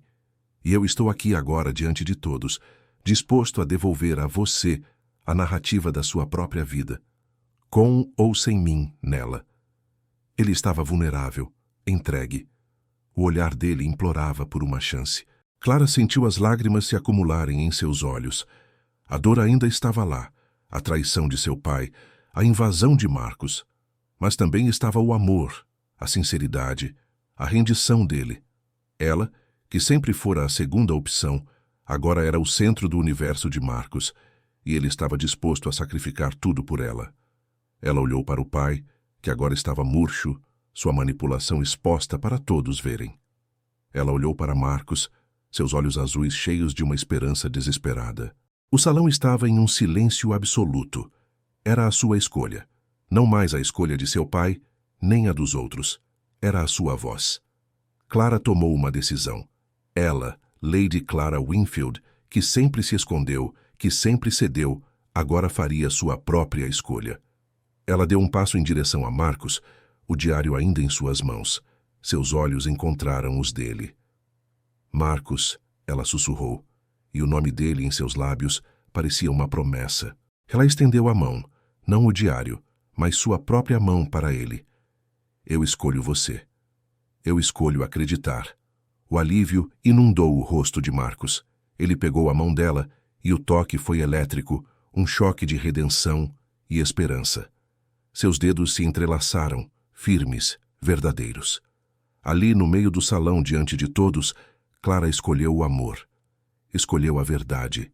E eu estou aqui agora diante de todos, disposto a devolver a você a narrativa da sua própria vida, com ou sem mim nela. Ele estava vulnerável, entregue. O olhar dele implorava por uma chance. Clara sentiu as lágrimas se acumularem em seus olhos. A dor ainda estava lá, a traição de seu pai, a invasão de Marcos. Mas também estava o amor, a sinceridade, a rendição dele. Ela, que sempre fora a segunda opção, agora era o centro do universo de Marcos, e ele estava disposto a sacrificar tudo por ela. Ela olhou para o pai, que agora estava murcho, sua manipulação exposta para todos verem. Ela olhou para Marcos, seus olhos azuis cheios de uma esperança desesperada. O salão estava em um silêncio absoluto. Era a sua escolha. Não mais a escolha de seu pai, nem a dos outros. Era a sua voz. Clara tomou uma decisão. Ela, Lady Clara Wingfield, que sempre se escondeu, que sempre cedeu, agora faria sua própria escolha. Ela deu um passo em direção a Marcos, o diário ainda em suas mãos. Seus olhos encontraram os dele. Marcos, ela sussurrou, e o nome dele em seus lábios parecia uma promessa. Ela estendeu a mão, não o diário, mas sua própria mão para ele. Eu escolho você. Eu escolho acreditar. O alívio inundou o rosto de Marcos. Ele pegou a mão dela e o toque foi elétrico, um choque de redenção e esperança. Seus dedos se entrelaçaram, firmes, verdadeiros. Ali, no meio do salão, diante de todos, Clara escolheu o amor. Escolheu a verdade.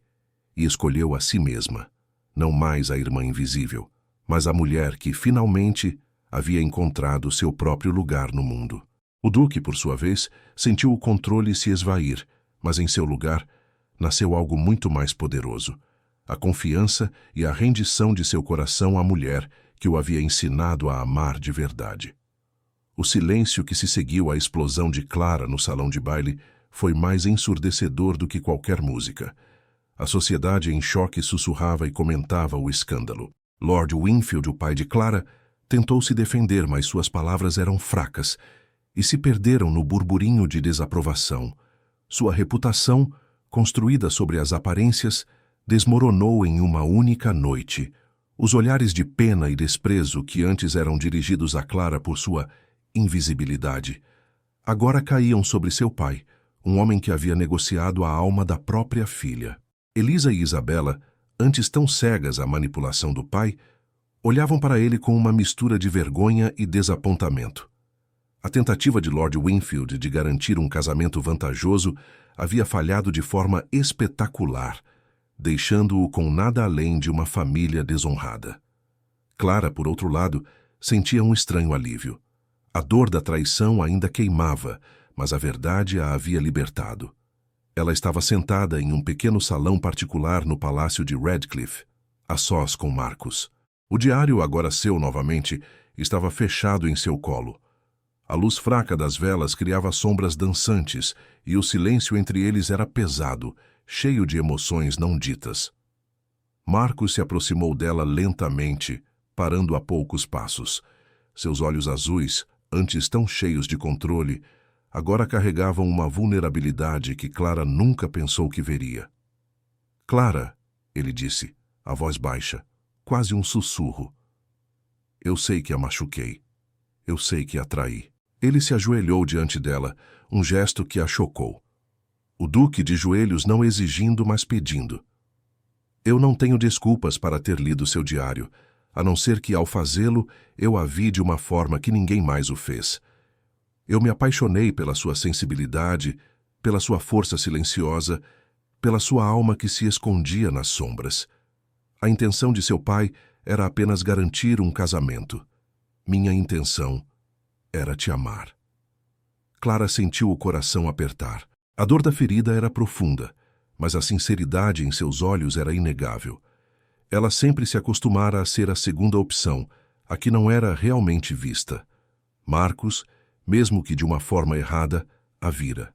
E escolheu a si mesma. Não mais a irmã invisível, mas a mulher que, finalmente, havia encontrado seu próprio lugar no mundo. O Duque, por sua vez, sentiu o controle se esvair, mas em seu lugar nasceu algo muito mais poderoso. A confiança e a rendição de seu coração à mulher que o havia ensinado a amar de verdade. O silêncio que se seguiu à explosão de Clara no salão de baile foi mais ensurdecedor do que qualquer música. A sociedade em choque sussurrava e comentava o escândalo. Lord Wingfield, o pai de Clara, tentou se defender, mas suas palavras eram fracas e se perderam no burburinho de desaprovação. Sua reputação, construída sobre as aparências, desmoronou em uma única noite. Os olhares de pena e desprezo que antes eram dirigidos a Clara por sua invisibilidade, agora caíam sobre seu pai, um homem que havia negociado a alma da própria filha. Elisa e Isabela, antes tão cegas à manipulação do pai, olhavam para ele com uma mistura de vergonha e desapontamento. A tentativa de Lord Wingfield de garantir um casamento vantajoso havia falhado de forma espetacular, deixando-o com nada além de uma família desonrada. Clara, por outro lado, sentia um estranho alívio. A dor da traição ainda queimava, mas a verdade a havia libertado. Ela estava sentada em um pequeno salão particular no palácio de Radcliffe, a sós com Marcos. O diário, agora seu novamente, estava fechado em seu colo. A luz fraca das velas criava sombras dançantes e o silêncio entre eles era pesado, cheio de emoções não ditas. Marcos se aproximou dela lentamente, parando a poucos passos. Seus olhos azuis, antes tão cheios de controle, agora carregavam uma vulnerabilidade que Clara nunca pensou que veria. Clara, ele disse, a voz baixa, quase um sussurro. Eu sei que a machuquei. Eu sei que a traí. Ele se ajoelhou diante dela, um gesto que a chocou. O Duque de joelhos não exigindo, mas pedindo. Eu não tenho desculpas para ter lido seu diário, a não ser que, ao fazê-lo, eu a vi de uma forma que ninguém mais o fez. Eu me apaixonei pela sua sensibilidade, pela sua força silenciosa, pela sua alma que se escondia nas sombras. A intenção de seu pai era apenas garantir um casamento. Minha intenção era te amar. Clara sentiu o coração apertar. A dor da ferida era profunda, mas a sinceridade em seus olhos era inegável. Ela sempre se acostumara a ser a segunda opção, a que não era realmente vista. Marcos, mesmo que de uma forma errada, a vira.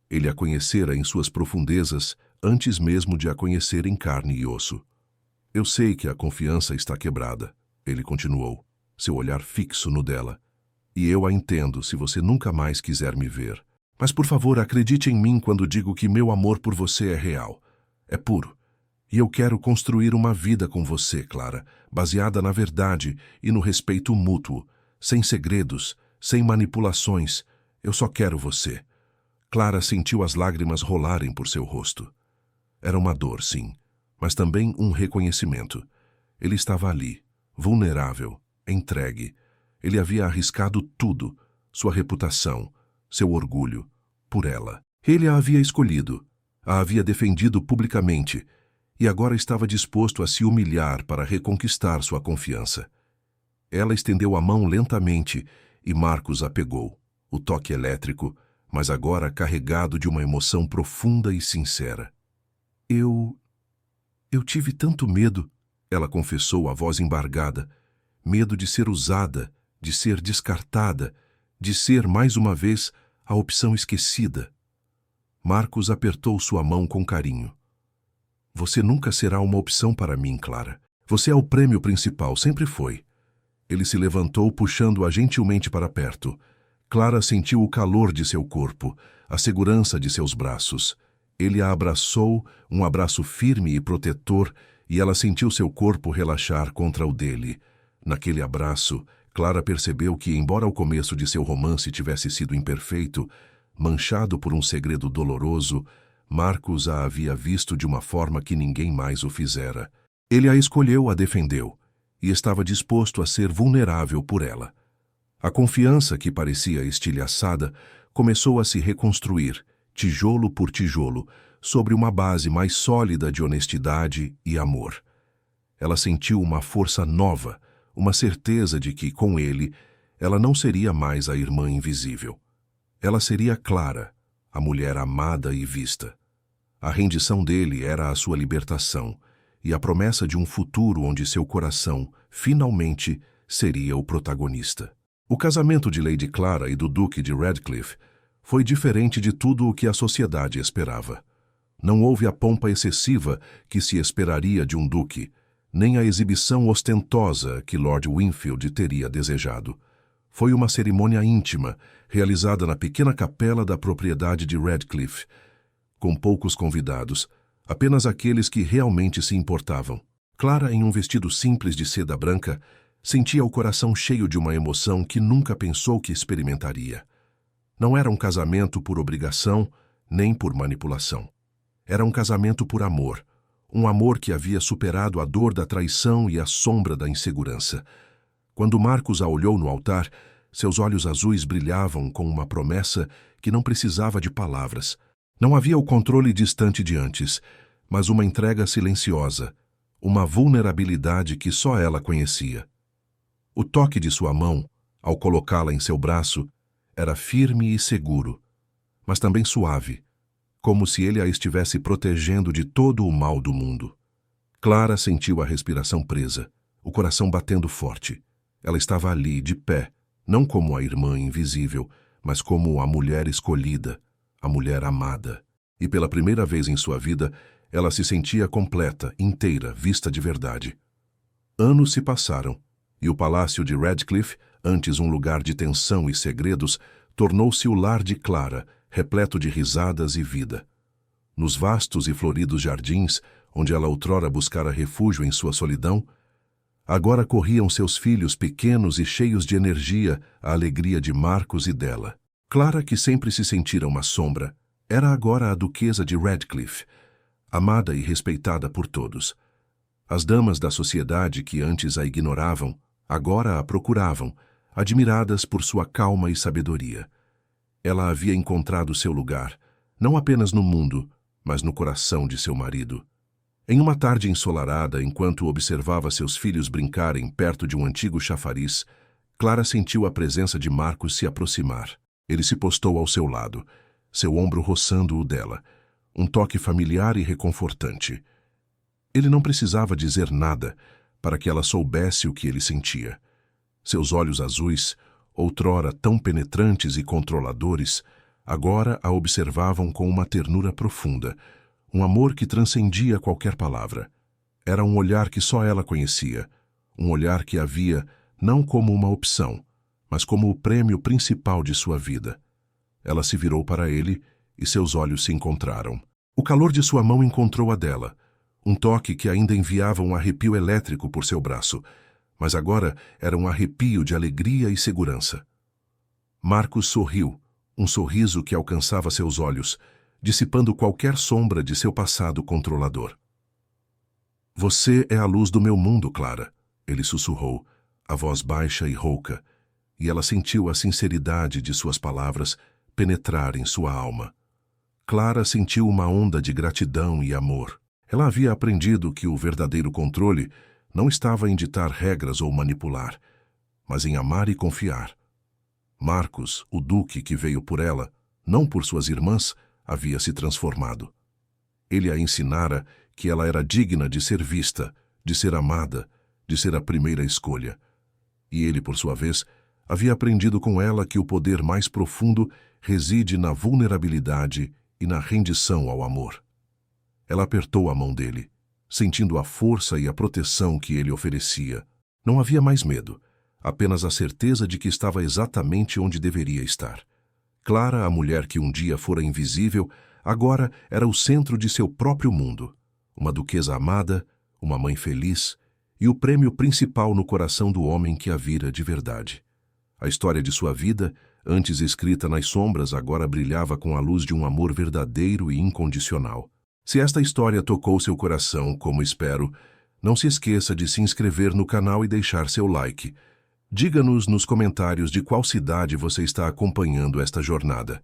Ele a conhecera em suas profundezas antes mesmo de a conhecer em carne e osso. Eu sei que a confiança está quebrada, ele continuou, seu olhar fixo no dela. E eu a entendo se você nunca mais quiser me ver. Mas, por favor, acredite em mim quando digo que meu amor por você é real. É puro. E eu quero construir uma vida com você, Clara, baseada na verdade e no respeito mútuo, sem segredos, sem manipulações. Eu só quero você. Clara sentiu as lágrimas rolarem por seu rosto. Era uma dor, sim, mas também um reconhecimento. Ele estava ali, vulnerável, entregue. Ele havia arriscado tudo, sua reputação, seu orgulho, por ela. Ele a havia escolhido, a havia defendido publicamente, e agora estava disposto a se humilhar para reconquistar sua confiança. Ela estendeu a mão lentamente e Marcos a pegou, o toque elétrico, mas agora carregado de uma emoção profunda e sincera. Eu tive tanto medo, ela confessou, a voz embargada. Medo de ser usada, de ser descartada, de ser, mais uma vez, a opção esquecida. Marcos apertou sua mão com carinho. Você nunca será uma opção para mim, Clara. Você é o prêmio principal, sempre foi. Ele se levantou, puxando-a gentilmente para perto. Clara sentiu o calor de seu corpo, a segurança de seus braços. Ele a abraçou, um abraço firme e protetor, e ela sentiu seu corpo relaxar contra o dele. Naquele abraço, Clara percebeu que, embora o começo de seu romance tivesse sido imperfeito, manchado por um segredo doloroso, Marcos a havia visto de uma forma que ninguém mais o fizera. Ele a escolheu, a defendeu, e estava disposto a ser vulnerável por ela. A confiança, que parecia estilhaçada, começou a se reconstruir, tijolo por tijolo, sobre uma base mais sólida de honestidade e amor. Ela sentiu uma força nova, uma certeza de que, com ele, ela não seria mais a irmã invisível. Ela seria Clara, a mulher amada e vista. A rendição dele era a sua libertação e a promessa de um futuro onde seu coração, finalmente, seria o protagonista. O casamento de Lady Clara e do Duque de Radcliffe foi diferente de tudo o que a sociedade esperava. Não houve a pompa excessiva que se esperaria de um duque, nem a exibição ostentosa que Lord Winfield teria desejado. Foi uma cerimônia íntima, realizada na pequena capela da propriedade de Radcliffe, com poucos convidados, apenas aqueles que realmente se importavam. Clara, em um vestido simples de seda branca, sentia o coração cheio de uma emoção que nunca pensou que experimentaria. Não era um casamento por obrigação, nem por manipulação. Era um casamento por amor, um amor que havia superado a dor da traição e a sombra da insegurança. Quando Marcos a olhou no altar, seus olhos azuis brilhavam com uma promessa que não precisava de palavras. Não havia o controle distante de antes, mas uma entrega silenciosa, uma vulnerabilidade que só ela conhecia. O toque de sua mão, ao colocá-la em seu braço, era firme e seguro, mas também suave, como se ele a estivesse protegendo de todo o mal do mundo. Clara sentiu a respiração presa, o coração batendo forte. Ela estava ali, de pé, não como a irmã invisível, mas como a mulher escolhida, a mulher amada. E pela primeira vez em sua vida, ela se sentia completa, inteira, vista de verdade. Anos se passaram, e o palácio de Radcliffe, antes um lugar de tensão e segredos, tornou-se o lar de Clara, repleto de risadas e vida. Nos vastos e floridos jardins, onde ela outrora buscara refúgio em sua solidão, agora corriam seus filhos pequenos e cheios de energia, a alegria de Marcos e dela. Clara, que sempre se sentira uma sombra, era agora a duquesa de Radcliffe, amada e respeitada por todos. As damas da sociedade que antes a ignoravam, agora a procuravam, admiradas por sua calma e sabedoria. Ela havia encontrado seu lugar, não apenas no mundo, mas no coração de seu marido. Em uma tarde ensolarada, enquanto observava seus filhos brincarem perto de um antigo chafariz, Clara sentiu a presença de Marcos se aproximar. Ele se postou ao seu lado, seu ombro roçando o dela, um toque familiar e reconfortante. Ele não precisava dizer nada para que ela soubesse o que ele sentia. Seus olhos azuis, outrora tão penetrantes e controladores, agora a observavam com uma ternura profunda, um amor que transcendia qualquer palavra. Era um olhar que só ela conhecia, um olhar que a via não como uma opção, mas como o prêmio principal de sua vida. Ela se virou para ele e seus olhos se encontraram. O calor de sua mão encontrou a dela, um toque que ainda enviava um arrepio elétrico por seu braço, mas agora era um arrepio de alegria e segurança. Marcos sorriu, um sorriso que alcançava seus olhos, dissipando qualquer sombra de seu passado controlador. Você é a luz do meu mundo, Clara, ele sussurrou, a voz baixa e rouca, e ela sentiu a sinceridade de suas palavras penetrar em sua alma. Clara sentiu uma onda de gratidão e amor. Ela havia aprendido que o verdadeiro controle não estava em ditar regras ou manipular, mas em amar e confiar. Marcos, o duque que veio por ela, não por suas irmãs, havia se transformado. Ele a ensinara que ela era digna de ser vista, de ser amada, de ser a primeira escolha. E ele, por sua vez, havia aprendido com ela que o poder mais profundo reside na vulnerabilidade e na rendição ao amor. Ela apertou a mão dele, sentindo a força e a proteção que ele oferecia. Não havia mais medo, apenas a certeza de que estava exatamente onde deveria estar. Clara, a mulher que um dia fora invisível, agora era o centro de seu próprio mundo. Uma duquesa amada, uma mãe feliz e o prêmio principal no coração do homem que a vira de verdade. A história de sua vida, antes escrita nas sombras, agora brilhava com a luz de um amor verdadeiro e incondicional. Se esta história tocou seu coração, como espero, não se esqueça de se inscrever no canal e deixar seu like. Diga-nos nos comentários de qual cidade você está acompanhando esta jornada.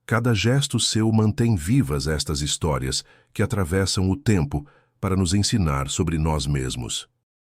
Cada gesto seu mantém vivas estas histórias que atravessam o tempo para nos ensinar sobre nós mesmos.